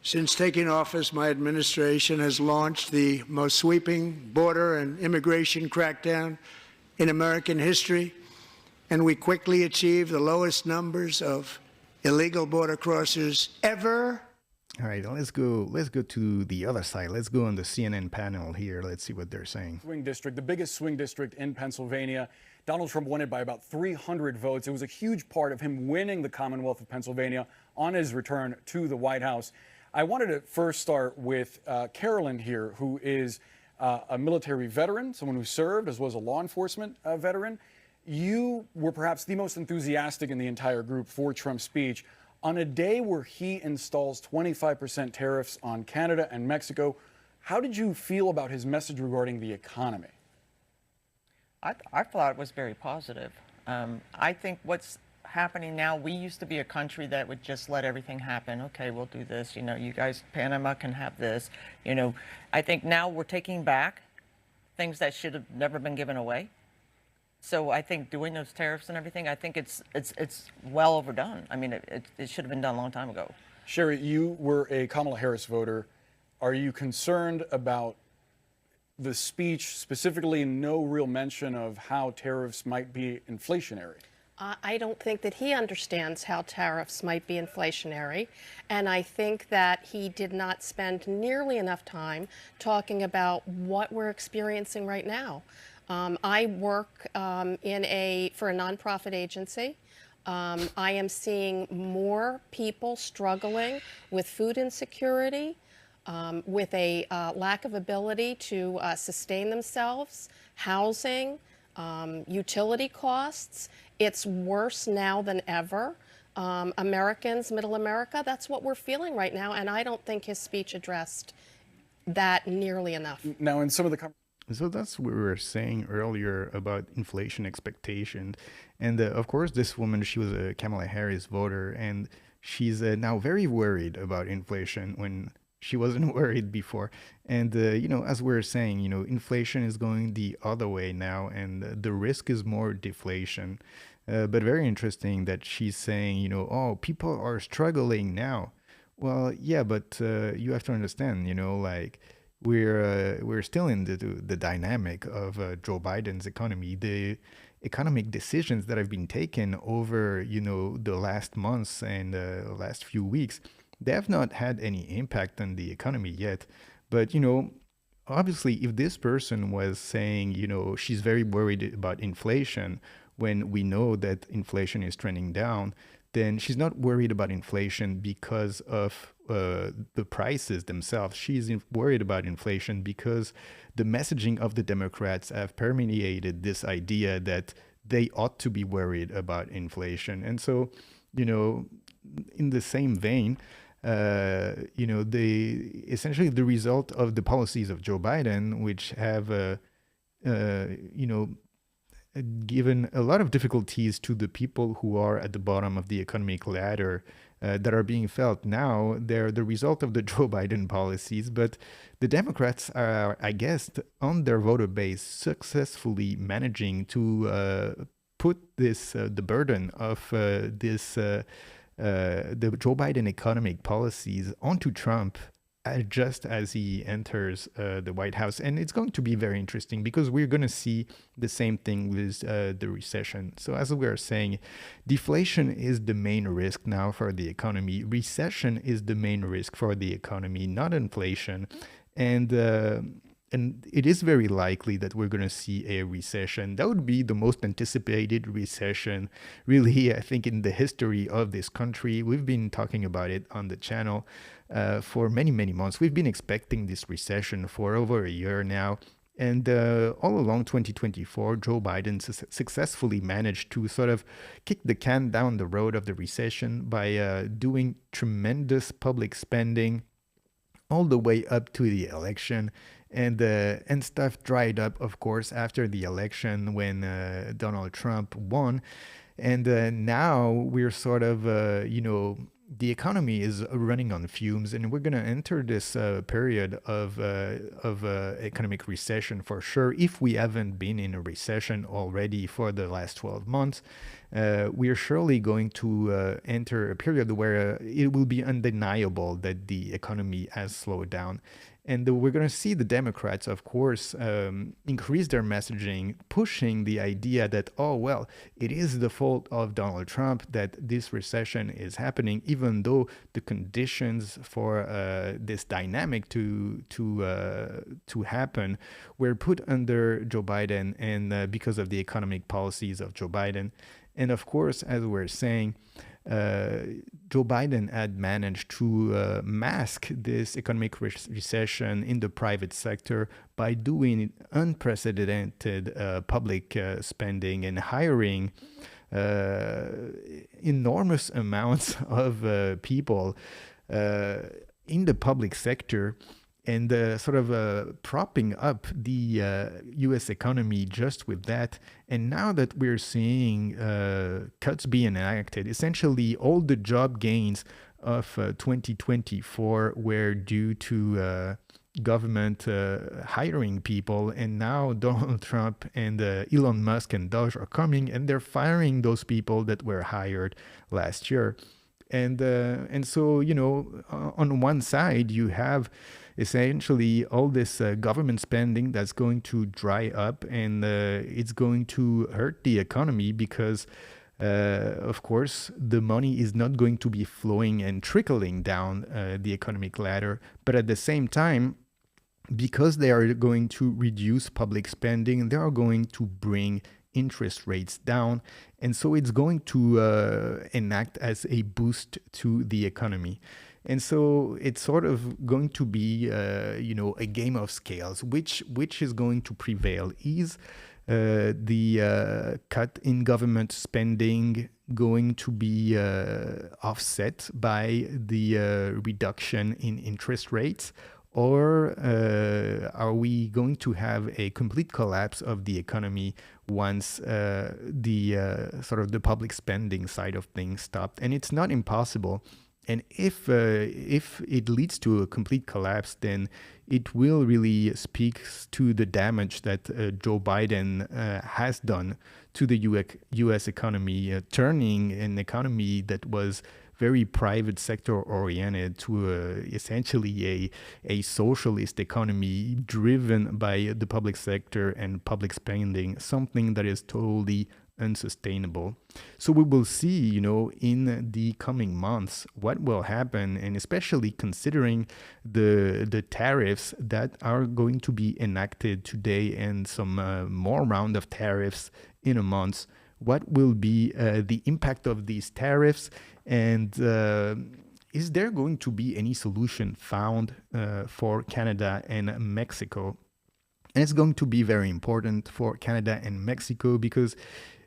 Since taking office, my administration has launched the most sweeping border and immigration crackdown in American history, and we quickly achieved the lowest numbers of illegal border crossers ever. All right, let's go to the other side. Let's go on the CNN panel here. Let's see what they're saying. Swing district, the biggest swing district in Pennsylvania. Donald Trump won it by about 300 votes. It was a huge part of him winning the Commonwealth of Pennsylvania on his return to the White House. I wanted to first start with Carolyn here, who is a military veteran, someone who served as well as a law enforcement veteran. You were perhaps the most enthusiastic in the entire group for Trump's speech. On a day where he installs 25% tariffs on Canada and Mexico, how did you feel about his message regarding the economy? I thought it was very positive. I think what's happening now, we used to be a country that would just let everything happen. Okay, we'll do this. You guys, Panama can have this. I think now we're taking back things that should have never been given away. So I think doing those tariffs and everything, I think it's well overdone. I mean, it should have been done a long time ago. Sherry, you were a Kamala Harris voter. Are you concerned about the speech, specifically no real mention of how tariffs might be inflationary? I don't think that he understands how tariffs might be inflationary, and I think that he did not spend nearly enough time talking about what we're experiencing right now. I work for a nonprofit agency. I am seeing more people struggling with food insecurity, with a lack of ability to sustain themselves, housing, utility costs. It's worse now than ever. Americans, middle America, that's what we're feeling right now, and I don't think his speech addressed that nearly enough. Now, in some of the So that's what we were saying earlier about inflation expectation. And of course, this woman, she was a Kamala Harris voter, and she's now very worried about inflation when she wasn't worried before. And, as we were saying, inflation is going the other way now, and the risk is more deflation. But very interesting that she's saying, oh, people are struggling now. Well, yeah, but you have to understand, we're still in the dynamic of Joe Biden's economy. The economic decisions that have been taken over, the last months and last few weeks, they have not had any impact on the economy yet. But, obviously, if this person was saying, she's very worried about inflation when we know that inflation is trending down, then she's not worried about inflation because of the prices themselves. She's worried about inflation because the messaging of the Democrats have permeated this idea that they ought to be worried about inflation. And so, in the same vein, essentially the result of the policies of Joe Biden, which have, given a lot of difficulties to the people who are at the bottom of the economic ladder that are being felt now. They're the result of the Joe Biden policies, but the Democrats are, I guess, on their voter base, successfully managing to put the burden of the Joe Biden economic policies onto Trump just as he enters the White House. And it's going to be very interesting because we're going to see the same thing with the recession. So as we are saying, deflation is the main risk now for the economy. Recession is the main risk for the economy, not inflation. And it is very likely that we're going to see a recession. That would be the most anticipated recession, really, I think, in the history of this country. We've been talking about it on the channel for many, many months. We've been expecting this recession for over a year now. And all along 2024, Joe Biden successfully managed to sort of kick the can down the road of the recession by doing tremendous public spending all the way up to the election. And stuff dried up, of course, after the election when Donald Trump won. And now we're sort of, the economy is running on fumes, and we're going to enter this period of economic recession for sure. If we haven't been in a recession already for the last 12 months, we are surely going to enter a period where it will be undeniable that the economy has slowed down. And we're going to see the Democrats, of course, increase their messaging, pushing the idea that, oh, well, it is the fault of Donald Trump that this recession is happening, even though the conditions for this dynamic to happen were put under Joe Biden and because of the economic policies of Joe Biden. And of course, as we're saying, Joe Biden had managed to mask this economic recession in the private sector by doing unprecedented public spending and hiring enormous amounts of people in the public sector, and sort of propping up the U.S. economy just with that. And now that we're seeing cuts being enacted, essentially all the job gains of 2024 were due to government hiring people. And now Donald Trump and Elon Musk and Doge are coming, and they're firing those people that were hired last year. And so, on one side, you have essentially all this government spending that's going to dry up, and it's going to hurt the economy because Of course, the money is not going to be flowing and trickling down the economic ladder, but at the same time, because they are going to reduce public spending, they are going to bring interest rates down. And so it's going to enact as a boost to the economy. And so it's sort of going to be, a game of scales. Which is going to prevail? Is the cut in government spending going to be offset by the reduction in interest rates? Or are we going to have a complete collapse of the economy once the sort of the public spending side of things stopped? And it's not impossible. And if it leads to a complete collapse, then it will really speak to the damage that Joe Biden has done to the U.S. economy, turning an economy that was very private sector oriented to essentially a socialist economy driven by the public sector and public spending, something that is totally unsustainable. So we will see, in the coming months what will happen, and especially considering the tariffs that are going to be enacted today and some more round of tariffs in a month. What will be the impact of these tariffs, and is there going to be any solution found for Canada and Mexico? And it's going to be very important for Canada and Mexico because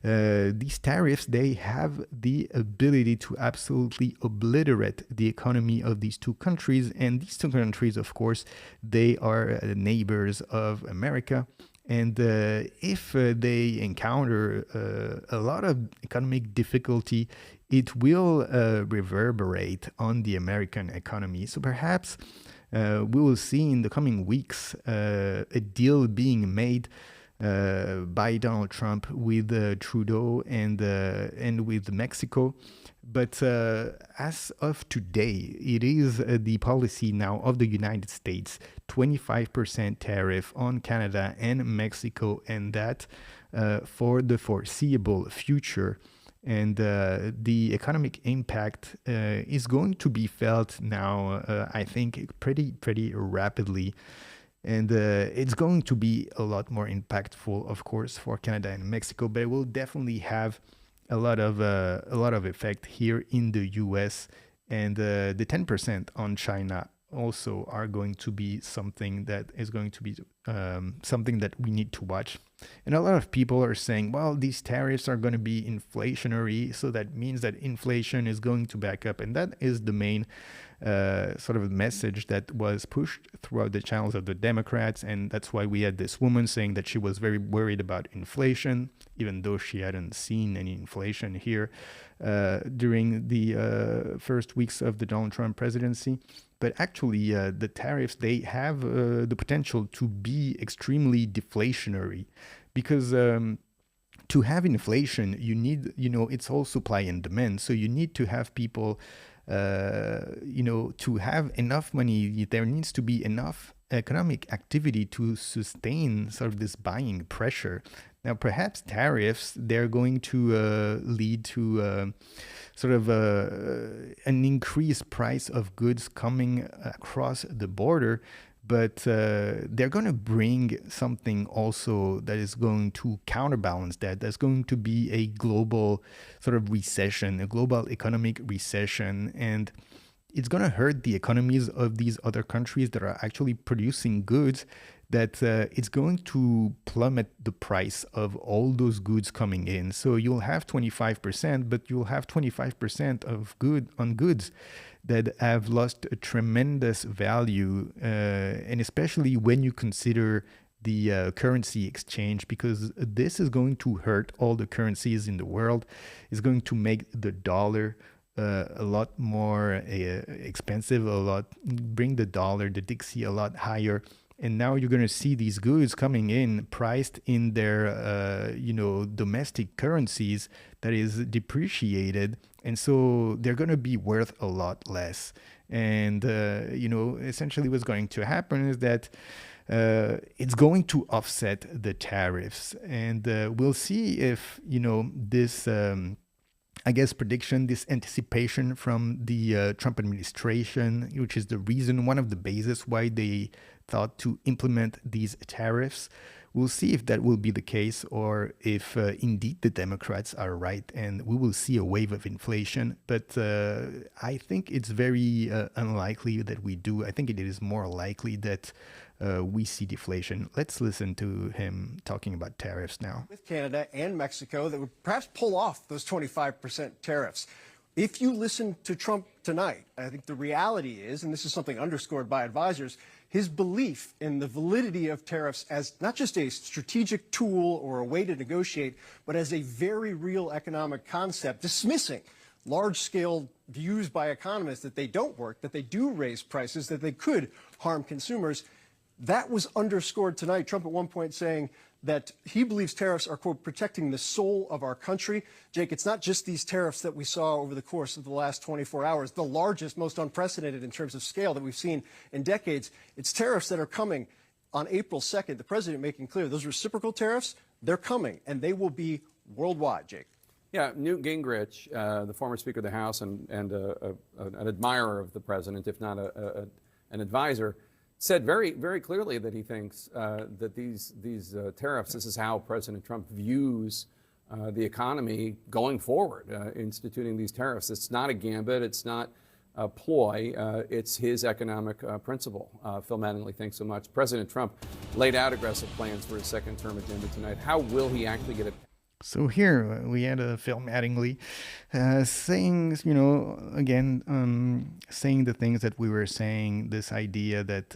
these tariffs, they have the ability to absolutely obliterate the economy of these two countries. And these two countries, of course, they are neighbors of America. And if they encounter a lot of economic difficulty, it will reverberate on the American economy. So perhaps we will see in the coming weeks a deal being made by Donald Trump with Trudeau and with Mexico. But as of today, it is the policy now of the United States, 25% tariff on Canada and Mexico, and that for the foreseeable future. And the economic impact is going to be felt now, I think, pretty rapidly. And it's going to be a lot more impactful, of course, for Canada and Mexico, but it will definitely have a lot of effect here in the U.S. And the 10% on China also are going to be something that is going to be something that we need to watch. And a lot of people are saying, well, these tariffs are going to be inflationary, so that means that inflation is going to back up. And that is the main sort of message that was pushed throughout the channels of the Democrats. And that's why we had this woman saying that she was very worried about inflation, even though she hadn't seen any inflation here during the first weeks of the Donald Trump presidency. But actually, the tariffs, they have the potential to be extremely deflationary because to have inflation, you need, it's all supply and demand. So you need to have people, to have enough money. There needs to be enough economic activity to sustain sort of this buying pressure. Now, perhaps tariffs, they're going to lead to sort of an increased price of goods coming across the border, but they're going to bring something also that is going to counterbalance that. That's going to be a global sort of recession, a global economic recession, and it's going to hurt the economies of these other countries that are actually producing goods, that it's going to plummet the price of all those goods coming in. So you'll have 25%, but you'll have 25% of goods that have lost a tremendous value, and especially when you consider the currency exchange, because this is going to hurt all the currencies in the world. It's going to make the dollar a lot more expensive, bring the dollar, the Dixie, a lot higher. And now you're going to see these goods coming in priced in their, domestic currencies that is depreciated. And so they're going to be worth a lot less. And, essentially what's going to happen is that it's going to offset the tariffs. And we'll see if, this I guess, prediction, this anticipation from the Trump administration, which is the reason, one of the bases why they thought to implement these tariffs. We'll see if that will be the case, or if indeed the Democrats are right and we will see a wave of inflation. But I think it's very unlikely that we do. I think it is more likely that we see deflation. Let's listen to him talking about tariffs now. With Canada and Mexico that would perhaps pull off those 25% tariffs. If you listen to Trump tonight, I think the reality is, and this is something underscored by advisors, his belief in the validity of tariffs as not just a strategic tool or a way to negotiate, but as a very real economic concept, dismissing large-scale views by economists that they don't work, that they do raise prices, that they could harm consumers. That was underscored tonight. Trump at one point saying that he believes tariffs are, quote, protecting the soul of our country. Jake, it's not just these tariffs that we saw over the course of the last 24 hours, the largest, most unprecedented in terms of scale that we've seen in decades. It's tariffs that are coming on April 2nd. The president making clear those reciprocal tariffs, they're coming, and they will be worldwide, Jake. Yeah, Newt Gingrich, the former Speaker of the House and an admirer of the president, if not an advisor, said very, very clearly that he thinks that these tariffs, this is how President Trump views the economy going forward, instituting these tariffs. It's not a gambit. It's not a ploy. It's his economic principle. Phil Mattingly, thanks so much. President Trump laid out aggressive plans for his second-term agenda tonight. How will he actually get it? So here we had Phil Mattingly saying, again, saying the things that we were saying, this idea that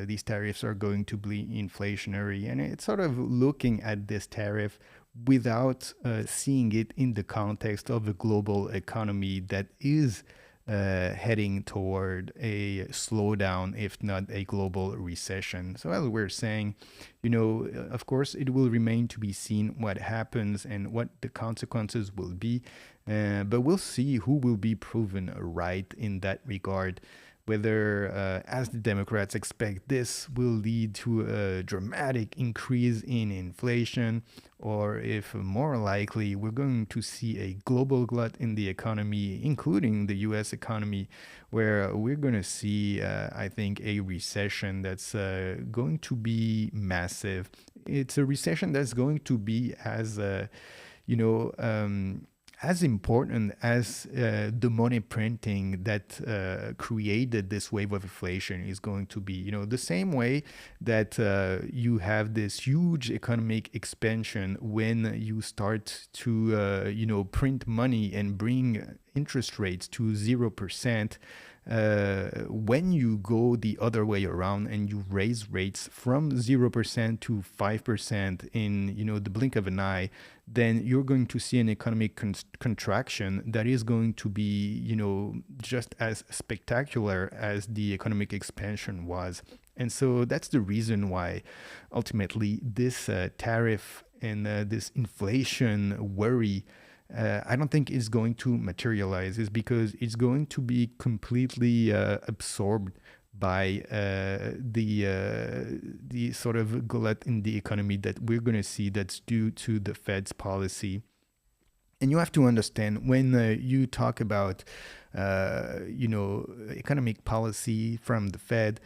these tariffs are going to be inflationary. And it's sort of looking at this tariff without seeing it in the context of a global economy that is heading toward a slowdown, if not a global recession. So as we're saying, of course, it will remain to be seen what happens and what the consequences will be. But we'll see who will be proven right in that regard. Whether, as the Democrats expect, this will lead to a dramatic increase in inflation, or if more likely we're going to see a global glut in the economy, including the U.S. economy, where we're going to see, I think, a recession that's going to be massive. It's a recession that's going to be as important as the money printing that created this wave of inflation is going to be. The same way that you have this huge economic expansion when you start to, print money and bring interest rates to 0%. When you go the other way around and you raise rates from 0% to 5% in the blink of an eye, then you're going to see an economic contraction that is going to be just as spectacular as the economic expansion was. And so that's the reason why ultimately this tariff and this inflation worry, I don't think is going to materialize, is because it's going to be completely absorbed by the sort of glut in the economy that we're going to see that's due to the Fed's policy. And you have to understand, when you talk about economic policy from the Fed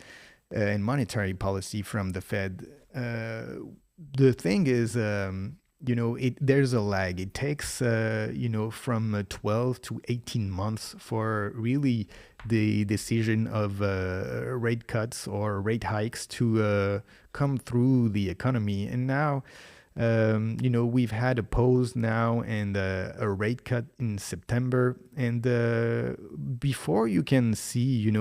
and monetary policy from the Fed, the thing is, there's a lag. It takes, from 12 to 18 months for really the decision of rate cuts or rate hikes to come through the economy. And now, we've had a pause now and a rate cut in September. And before you can see,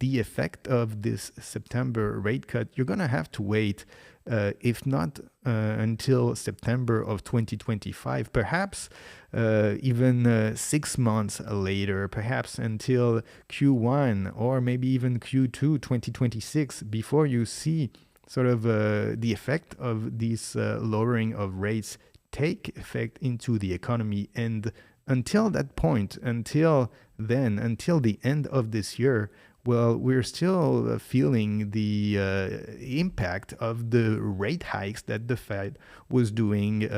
the effect of this September rate cut, you're going to have to wait, if not until September of 2025, perhaps even 6 months later, perhaps until Q1 or maybe even Q2 2026, before you see sort of the effect of this lowering of rates take effect into the economy. And until that point, until then, until the end of this year, well, we're still feeling the impact of the rate hikes that the Fed was doing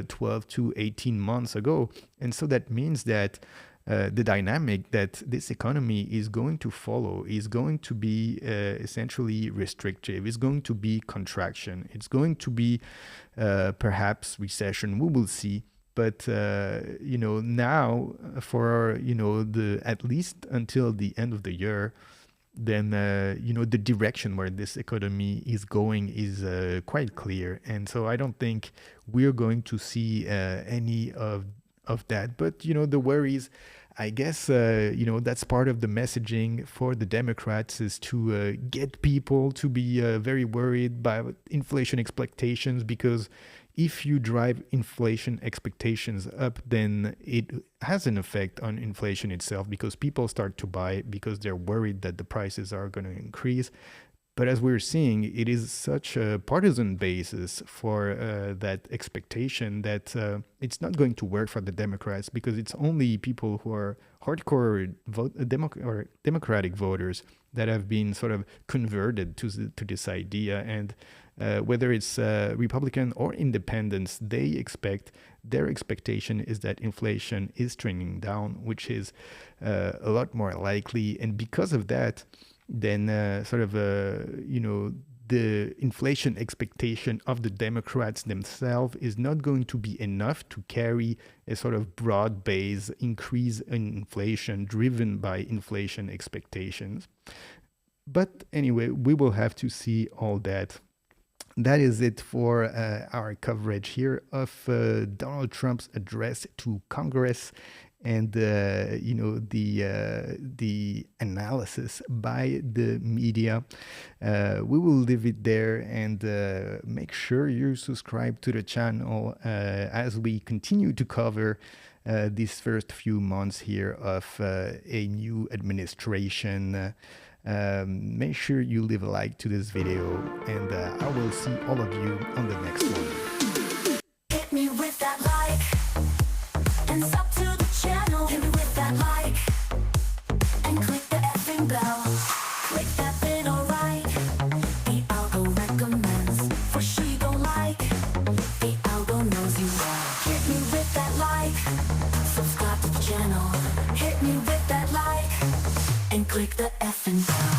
12 to 18 months ago. And so that means that the dynamic that this economy is going to follow is going to be essentially restrictive. It's going to be contraction. It's going to be perhaps recession. We will see. But now for the at least until the end of the year, then the direction where this economy is going is quite clear. And so I don't think we're going to see any of that. But the worries, I guess that's part of the messaging for the Democrats, is to get people to be very worried by inflation expectations, because if you drive inflation expectations up, then it has an effect on inflation itself, because people start to buy because they're worried that the prices are going to increase. But as we're seeing, it is such a partisan basis for that expectation that it's not going to work for the Democrats, because it's only people who are hardcore Democratic voters that have been sort of converted to this idea. And whether it's Republican or independents, their expectation is that inflation is trending down, which is a lot more likely. And because of that, then the inflation expectation of the Democrats themselves is not going to be enough to carry a sort of broad-based increase in inflation driven by inflation expectations. But anyway, we will have to see all that. That is it for our coverage here of Donald Trump's address to Congress, and the analysis by the media. We will leave it there, and make sure you subscribe to the channel as we continue to cover these first few months here of a new administration. Make sure you leave a like to this video, and I will see all of you on the next one. Hit me with that like, and sub to the channel. Hit me with that like, and click the effing bell. Click that bit, alright. The algo recommends, for she gon' like. The algo knows you well. Hit me with that like, subscribe to the channel. Hit me with that like, and click the effing bell.